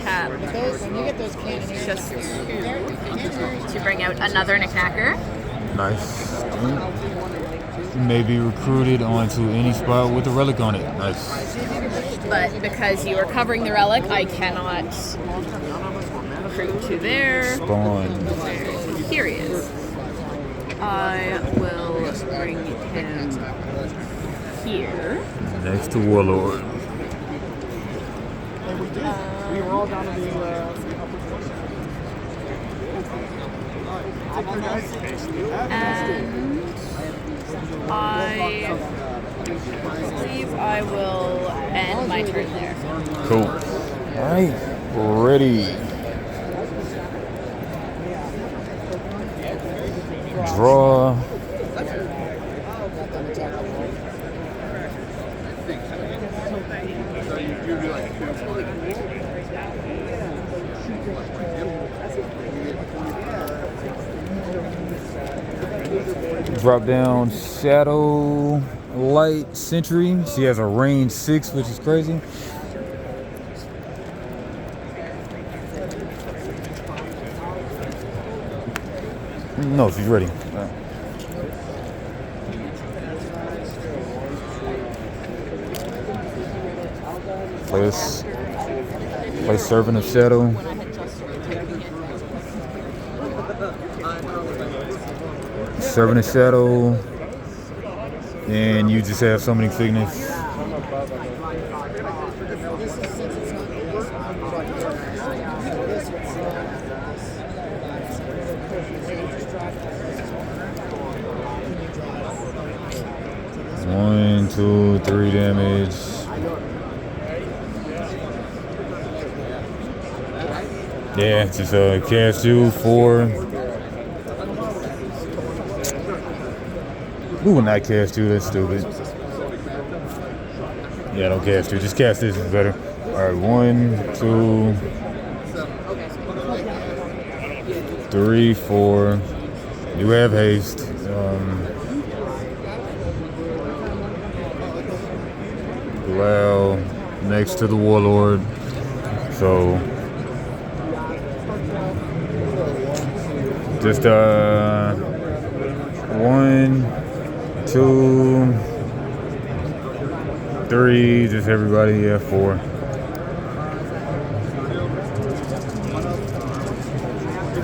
tap just to bring out another knickknacker. Nice. May be recruited onto any spot with a relic on it. Nice. But because you are covering the relic, I cannot recruit to there. Spawn. Here he is. I will bring him here. Next to Warlord. We were all down to the And I believe I will end my turn there. Cool. All right. Ready. Draw. Drop down Shadow Light Sentry. She has a range 6, which is crazy. No, she's ready. Play Servant of Shadow. Servant of Shadow, and you just have Summoning Sickness. One, 2, 3 damage. Yeah, just cast you 4. We will not cast 2, that's stupid. Yeah, don't cast 2, just cast this, is better. Alright, 1, 2. 3, 4. You have haste. Well, next to the Warlord. So just 1, 2, 3, just everybody, yeah, 4.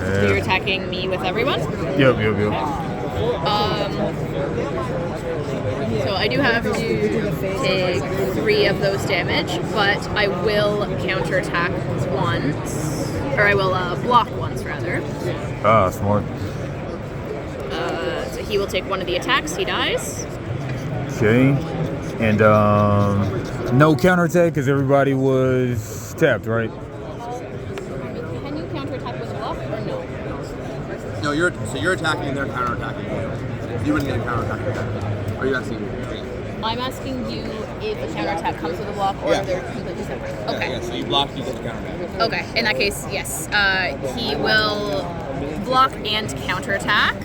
So you're attacking me with everyone? Yep. So I do have to take 3 of those damage, but I will counterattack once, or I will block once rather. Ah, smart. So he will take 1 of the attacks. He dies. Okay. And no counterattack because everybody was tapped, right? Can you counterattack with a block or no? No, you're attacking and they're counterattacking you. You wouldn't get a counterattack with that. Are you asking me? I'm asking you if the counterattack comes with a block or they're completely separate. Okay. Yeah, so you block, you get the counterattack. Okay. In that case, yes. He will block and counterattack.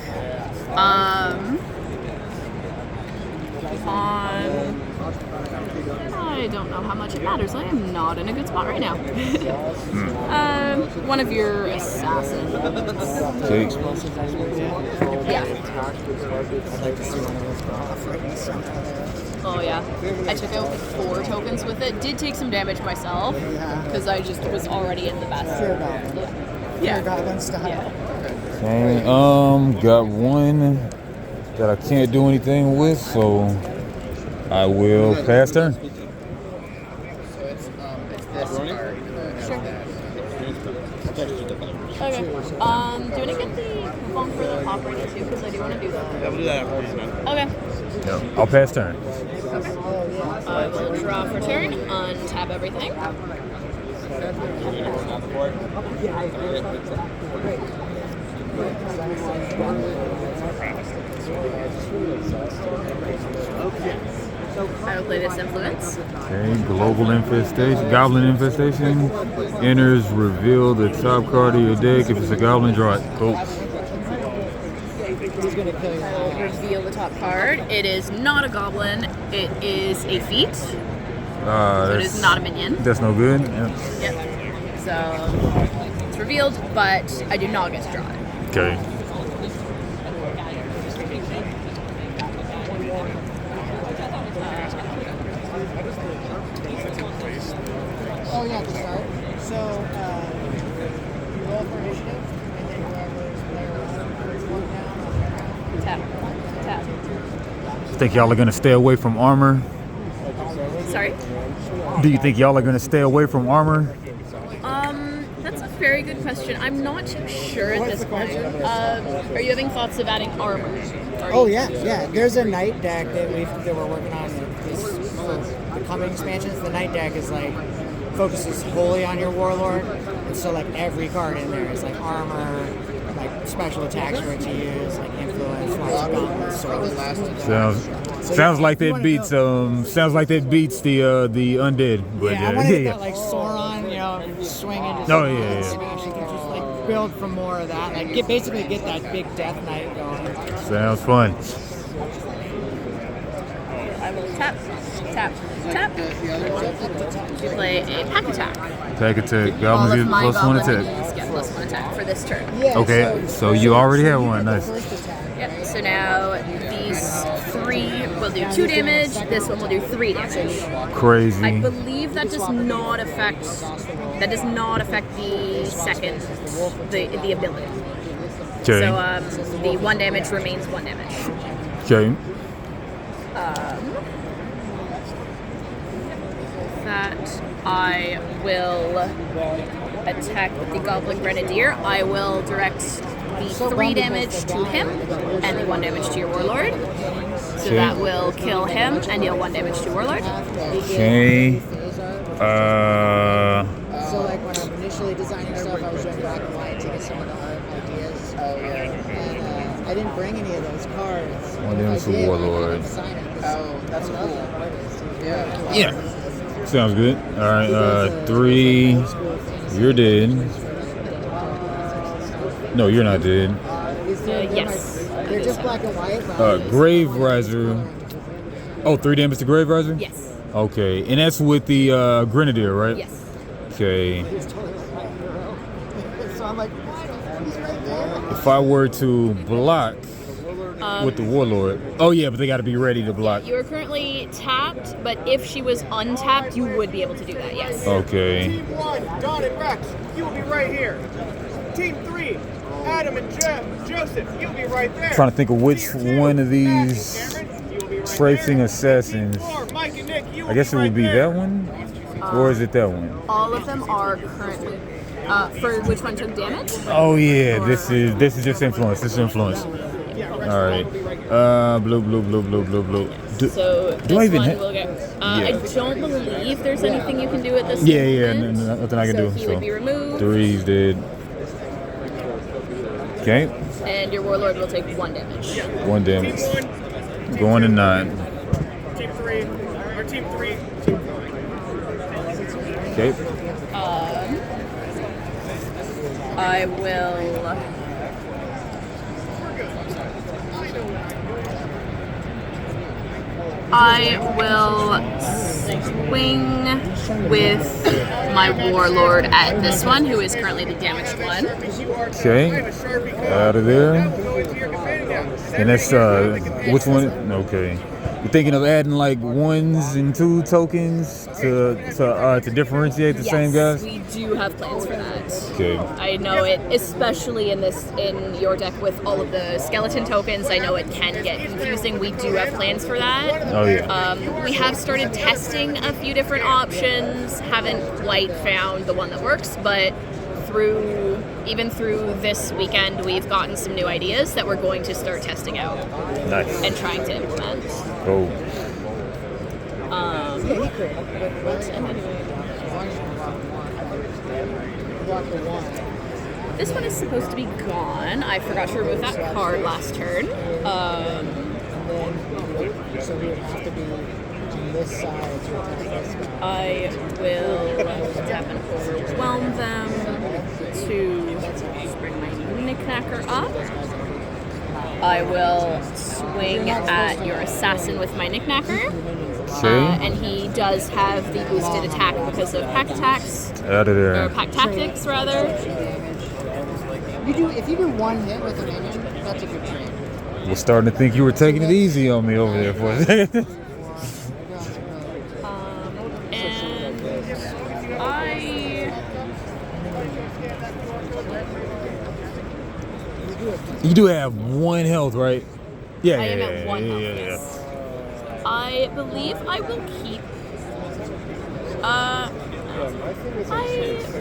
I don't know how much it matters. I am not in a good spot right now. One of your assassins. Okay. Yeah. Oh yeah. I took out 4 tokens with it. Did take some damage myself because I just was already in the best. Yeah. Goblin style. Yeah. Okay. Got 1 that I can't do anything with, so I will pass turn. Okay. Do you want to get the phone for the operator too? Because I do want to do that. Yeah, we'll do that after this, man. Okay. Yep. I'll pass turn. I will draw for turn, untap everything. I will play this influence. Okay, global infestation, goblin infestation. Enters, reveal the top card of your deck. If it's a goblin, draw it. Cool. Reveal the top card. It is not a goblin. It is a feat. So it is not a minion. That's no good. Yep. Yep. So it's revealed, but I do not get to draw it. Okay. Oh yeah, to start. So you roll for initiative, and then whoever's player 1 down. Tap. Think y'all are gonna stay away from armor? Sorry? Do you think y'all are gonna stay away from armor? That's a very good question. I'm not too sure at this point. Are you having thoughts of adding armor? Oh yeah. There's a night deck that we're working on for the coming expansions. The night deck is like focuses wholly on your warlord, and so like every card in there is like armor, like special attacks for it to use, like influence, lots of gauntlets, swords. Sounds like that beats the undead. But, I wanted to get that like Sauron, swinging. Just smash. You can just like build from more of that. Like basically get that big death knight going. Sounds fun. I will tap. You play a pack attack. Pack attack. Goblins get +1 attack. Get +1 attack for this turn. Okay, so you already have one. Nice. Yep. So now these 3 will do 2 damage. This one will do 3 damage. Crazy. I believe that does not affect the second the ability. Okay. So the 1 damage remains 1 damage. Okay. That I will attack the Goblin Grenadier. I will direct the 3 damage to him and the 1 damage to your Warlord. So that will kill him and deal 1 damage to Warlord. Okay. So like when I'm initially designing stuff, I was doing black and white to get some of the art ideas. And I didn't bring any of those cards. 1 damage to Warlord. That's cool. Yeah. Sounds good. All right. 3. You're dead. No, you're not dead. Yes. They're just black and white. Grave Riser. Oh, 3 damage to Grave Riser? Yes. Okay, and that's with the Grenadier, right? Yes. Okay. So I'm like, what? He's right there. If I were to block with the Warlord. Oh, yeah, but they got to be ready to block. You are currently tapped, but if she was untapped, you would be able to do that, yes. Okay. Team 1, Don and Rex, you will be right here. Team 3, Adam and Joseph, you'll be right there. Trying to think of which one of these tracing assassins. Mike and Nick, you I guess it would be that one? Or is it that one? All of them are currently, for which one took damage? Oh yeah, this is just influence. This is influence. All right. Blue. So do I this even one hit? will get. Yeah. I don't believe there's anything you can do at this Yeah, moment. nothing I can do. He would be removed. 3's dead. Okay. And your Warlord will take 1 damage. 1 damage. Going to 9. Team 3, or Team 3, Team 5. Okay. I will. I will swing with my Warlord at this one, who is currently the damaged one. Okay. Out of there. And that's which one? Okay. You're thinking of adding like 1s and 2 tokens to differentiate the same guys? We do have plans for that. Okay. I know it, especially in your deck with all of the skeleton tokens. I know it can get confusing. We do have plans for that. Oh yeah. We have started testing a few different options. Haven't quite found the one that works, but even through this weekend, we've gotten some new ideas that we're going to start testing out. Nice. And trying to implement. Oh. What am I doing? This one is supposed to be gone. I forgot to remove that card last turn. So we would have to be on this side to attack this guy. I will tap and overwhelm them to bring my Knickknacker up. I will swing at your assassin with my Knickknacker. And he does have the boosted attack because of pack attacks. Out of there. Or pack tactics, rather. If you do 1 hit with a minion, that's a good trade. Was starting to think you were taking it easy on me over there for a second. You do have 1 health, right? Yeah, I am at 1 health, yes. I believe I will keep. I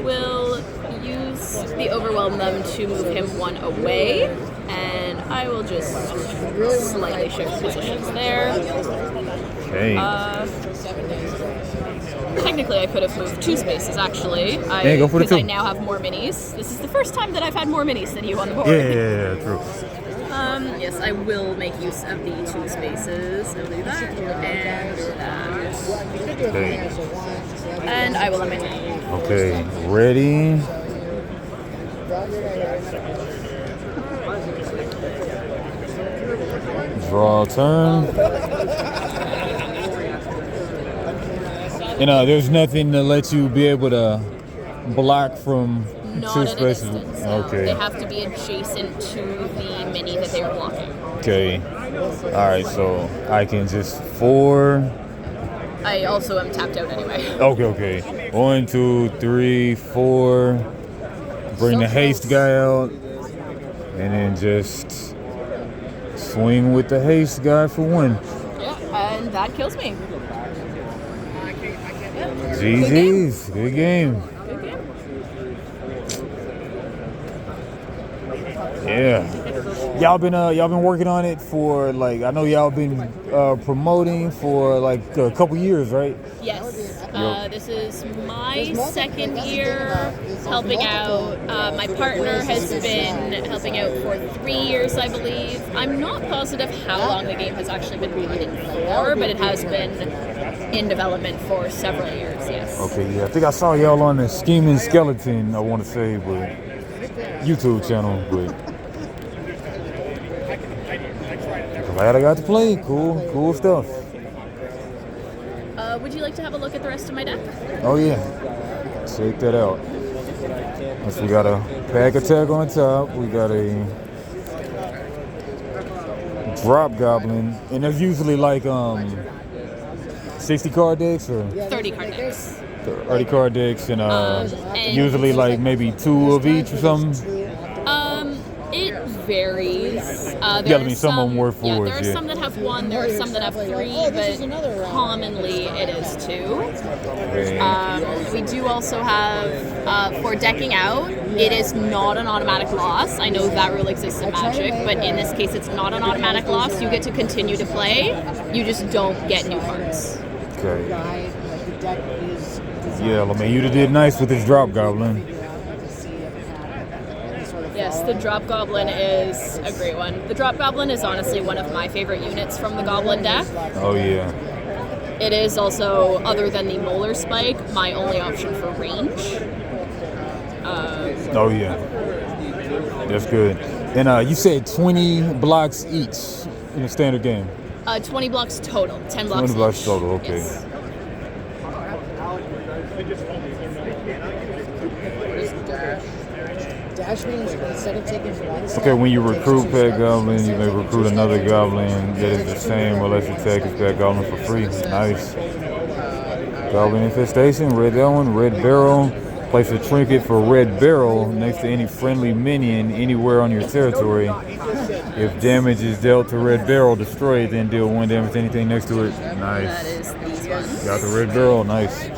will use the overwhelm them to move him 1 away, and I will just slightly shift positions there. Okay. Technically, I could have moved 2 spaces, actually. Go for the 2. Because I now have more minis. This is the first time that I've had more minis than you on the board. Yeah, true. Yes, I will make use of the 2 spaces. I'll do that and that. Okay. And I will end my turn. Okay, ready. Draw turn. There's nothing to let you be able to block from Not 2 at a spaces. distance, no. Okay. They have to be adjacent to the mini that they are blocking. Okay. All right, so I can just 4. I also am tapped out anyway. Okay. 1, 2, 3, 4. Bring the haste guy out, and then just swing with the haste guy for 1. Yeah, and that kills me. GG's. Good game. Yeah. Y'all been working on it for I know y'all been promoting for a couple years, right? Yes. This is my 2nd year helping out. My partner has been helping out for 3 years, I believe. I'm not positive how long the game has actually been running for, but it has been in development for several years, yes. Okay, yeah. I think I saw y'all on the Scheming Skeleton, I want to say, but YouTube channel, but glad I got to play. Cool stuff. Would you like to have a look at the rest of my deck? Oh yeah, check that out. So we got a Pack Attack on top. We got a Drop Goblin, and there's usually like 60 card decks or 30 card decks. 30 card decks, and usually like maybe 2 of each or something. It varies. Yeah, I mean some of them were 4s. Yeah, there are some that have 1, there are some that have 3, but commonly it is 2. We do also have, for decking out, it is not an automatic loss. I know that rule exists in Magic, but in this case it's not an automatic loss. You get to continue to play, you just don't get new cards. Okay. Yeah, I mean, you did nice with this Drop Goblin. Yes, the Drop Goblin is a great one. The Drop Goblin is honestly one of my favorite units from the Goblin deck. Oh yeah. It is also, other than the Molar Spike, my only option for range. Oh yeah. That's good. And you said 20 blocks each in a standard game? 20 blocks total, 10 blocks 20 blocks each. total, okay. Yes. Dash means instead of taking one step, Okay, when you recruit Pet Goblin, you may recruit another Goblin that is the same or less attack as Pet Goblin for free. Nice. Goblin Infestation, read that one. Red Barrel. Place a trinket for Red Barrel next to any friendly minion anywhere on your territory. If damage is dealt to Red Barrel, destroy it, then deal 1 damage to anything next to it. Nice. That is these ones. Got the Red Barrel, nice.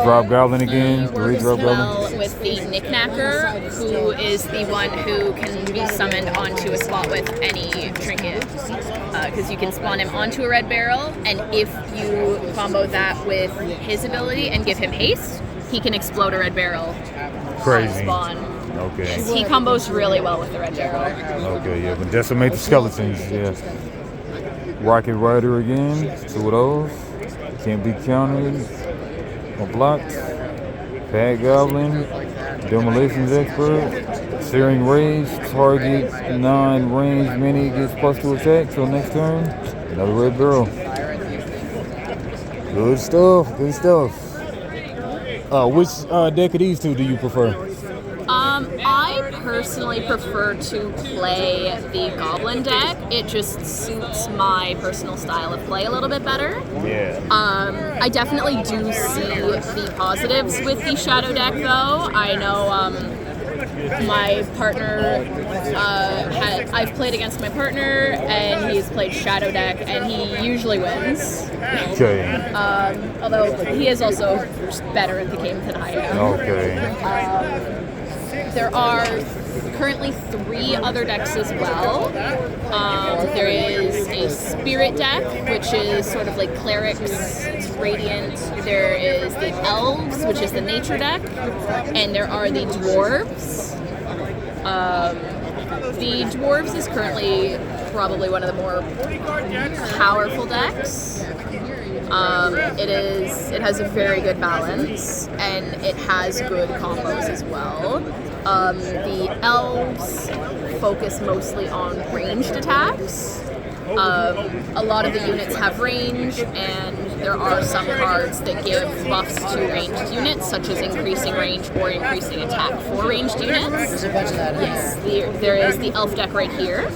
Drop Goblin again, 3 Drop Well, Goblin. with the Knickknacker, who is the one who can be summoned onto a spot with any trinket. Because you can spawn him onto a Red Barrel, and if you combo that with his ability and give him haste, he can explode a Red Barrel. Crazy. Spawn. Okay. Yes, he combos really well with the Red Barrel. Okay, yeah, but decimate the skeletons, yeah. Rocket Rider again, 2 of those. Can't be countered or blocked. Pad Goblin, Demolitions Expert, Searing Rage, target non-range mini gets +2 attack till next turn. Another Red Barrel. Good stuff, good stuff. Which deck of these 2 do you prefer? I personally prefer to play the Goblin deck. It just suits my personal style of play a little bit better. Yeah. I definitely do see the positives with the Shadow deck, though. I know my partner, I've played against my partner, and he's played Shadow deck, and he usually wins. Okay. Although he is also better at the game than I am. Okay. There are currently 3 other decks as well. There is a Spirit deck, which is sort of like Clerics, it's Radiant. There is the Elves, which is the Nature deck. And there are the Dwarves. The Dwarves is currently probably one of the more powerful decks. It has a very good balance, and it has good combos as well. The Elves focus mostly on ranged attacks. A lot of the units have range, and there are some cards that give buffs to ranged units, such as increasing range or increasing attack for ranged units. There's a bunch of that. Yes, there is the Elf deck right here.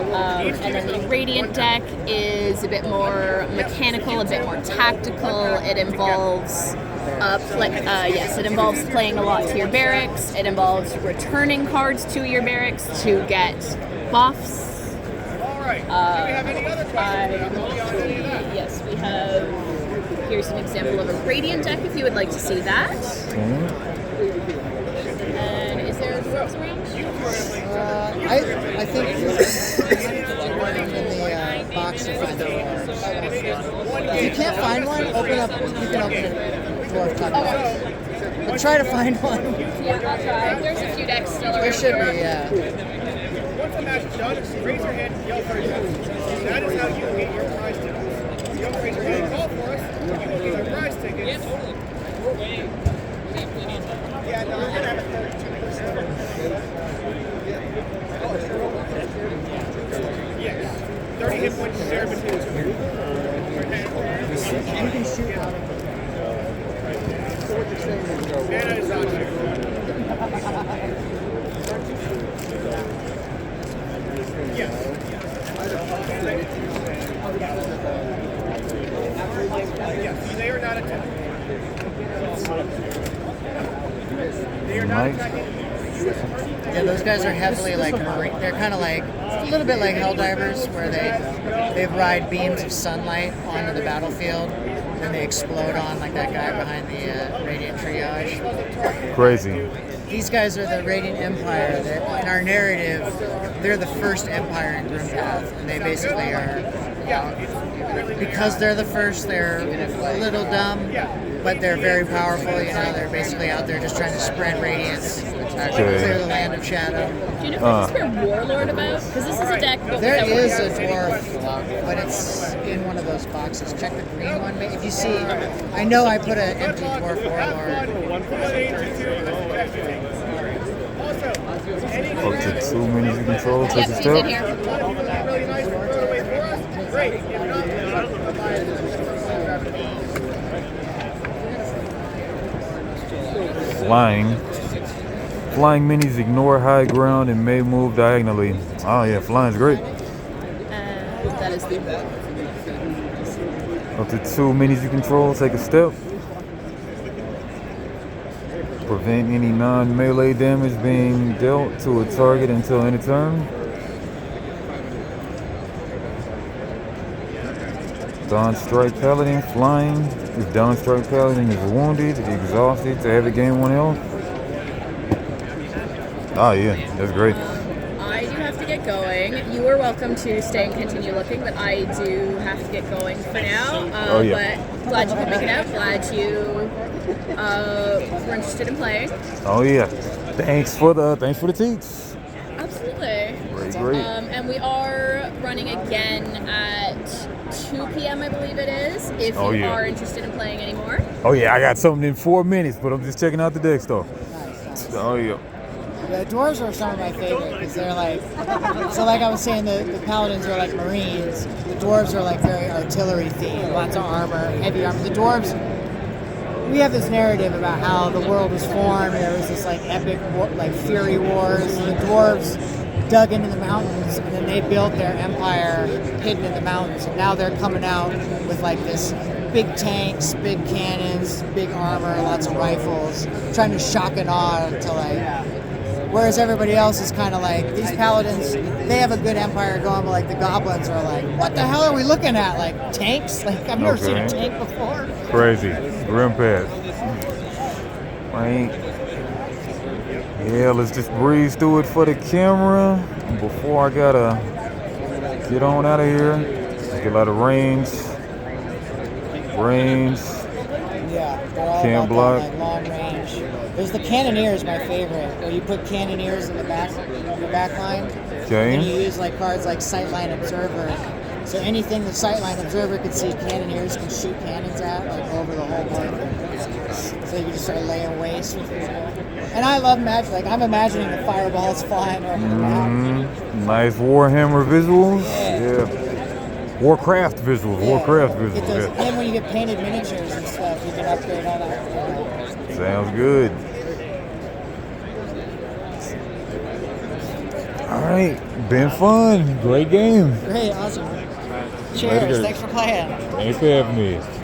And then the Radiant deck is a bit more mechanical, a bit more tactical. It involves it involves playing a lot to your barracks. It involves returning cards to your barracks to get buffs. Yes, we have. Here's an example of a Radiant deck if you would like to see that. And is there dwarves around? I think in the box to find the If you can't find one, you can open a dwarf card box. But try to find one. Yeah, I'll try. There's a few decks still around. There should be, yeah. Once the match is done, raise your hand and yell for your That is how you get your prize ticket. If you don't raise your hand and call for us, you will get your prize tickets. They are not attacked. Nice. Yeah, those guys are heavily like they're kind of like a little bit like Helldivers, where they ride beams of sunlight onto the battlefield, and they explode on like that guy behind the Radiant Triage. Crazy. These guys are the Radiant Empire. In our narrative, they're the first empire in Grimpath, and they basically are, because they're the first, they're a little dumb, but they're very powerful. You know, they're basically out there just trying to spread radiance, clear the land of shadow. Do you know if this is for Warlord about? Because this is a deck. There is a dwarf, but it's in one of those boxes. Check the green one. If you see, I know I put an empty dwarf warlord. Up to 2 minis you control. Take a Yep, he's in step. Flying minis ignore high ground and may move diagonally. Oh yeah, flying's great. That is the. Up to 2 minis you control. Take a step. Prevent any non-melee damage being dealt to a target until end of turn. Dawn Strike Paladin flying. If Dawn Strike Paladin is wounded, exhausted to have it gain 1 health. Oh yeah, that's great. I do have to get going. You are welcome to stay and continue looking, but I do have to get going for now. Oh, yeah. But glad you could make it out. Glad you were interested in playing. Oh yeah. Thanks for the teats. Absolutely. Great. And we are running again at 2 p.m. I believe it is. If you are interested in playing anymore. Oh yeah, I got something in 4 minutes, but I'm just checking out the decks though. Nice. Oh yeah. The dwarves are some of my favorite because they're like, so like I was saying, the paladins are like marines. The dwarves are like very artillery themed, lots of armor, heavy armor. The dwarves, we have this narrative about how the world was formed. There was this like epic like fury wars. And the dwarves dug into the mountains and then they built their empire hidden in the mountains. And now they're coming out with like this big tanks, big cannons, big armor, lots of rifles, trying to shock and awe to like. Whereas everybody else is kind of like, these paladins, they have a good empire going, but like the goblins are like, what the hell are we looking at? Like tanks? Like I've never seen a tank before. Crazy. Grimpath. Right. Yeah, let's just breeze through it for the camera before I gotta get on out of here. Get a lot of range. Yeah, they're all Can't about block. that, like, long range. There's the cannoneers, my favorite, where you put cannoneers in the back line. Okay. And you use like cards like Sightline Observer. So anything the Sightline Observer could see, cannoneers can shoot cannons at, like over the whole board. So you can just start laying waste with people. And I love magic. Like I'm imagining the fireballs flying over the map. Nice Warhammer visuals. Yeah. Warcraft visuals. Get those, and when you get painted miniatures and stuff, you can upgrade all that. Sounds good. All right, been fun. Great game. Great, awesome. Cheers. Thanks for playing. Thanks for having me.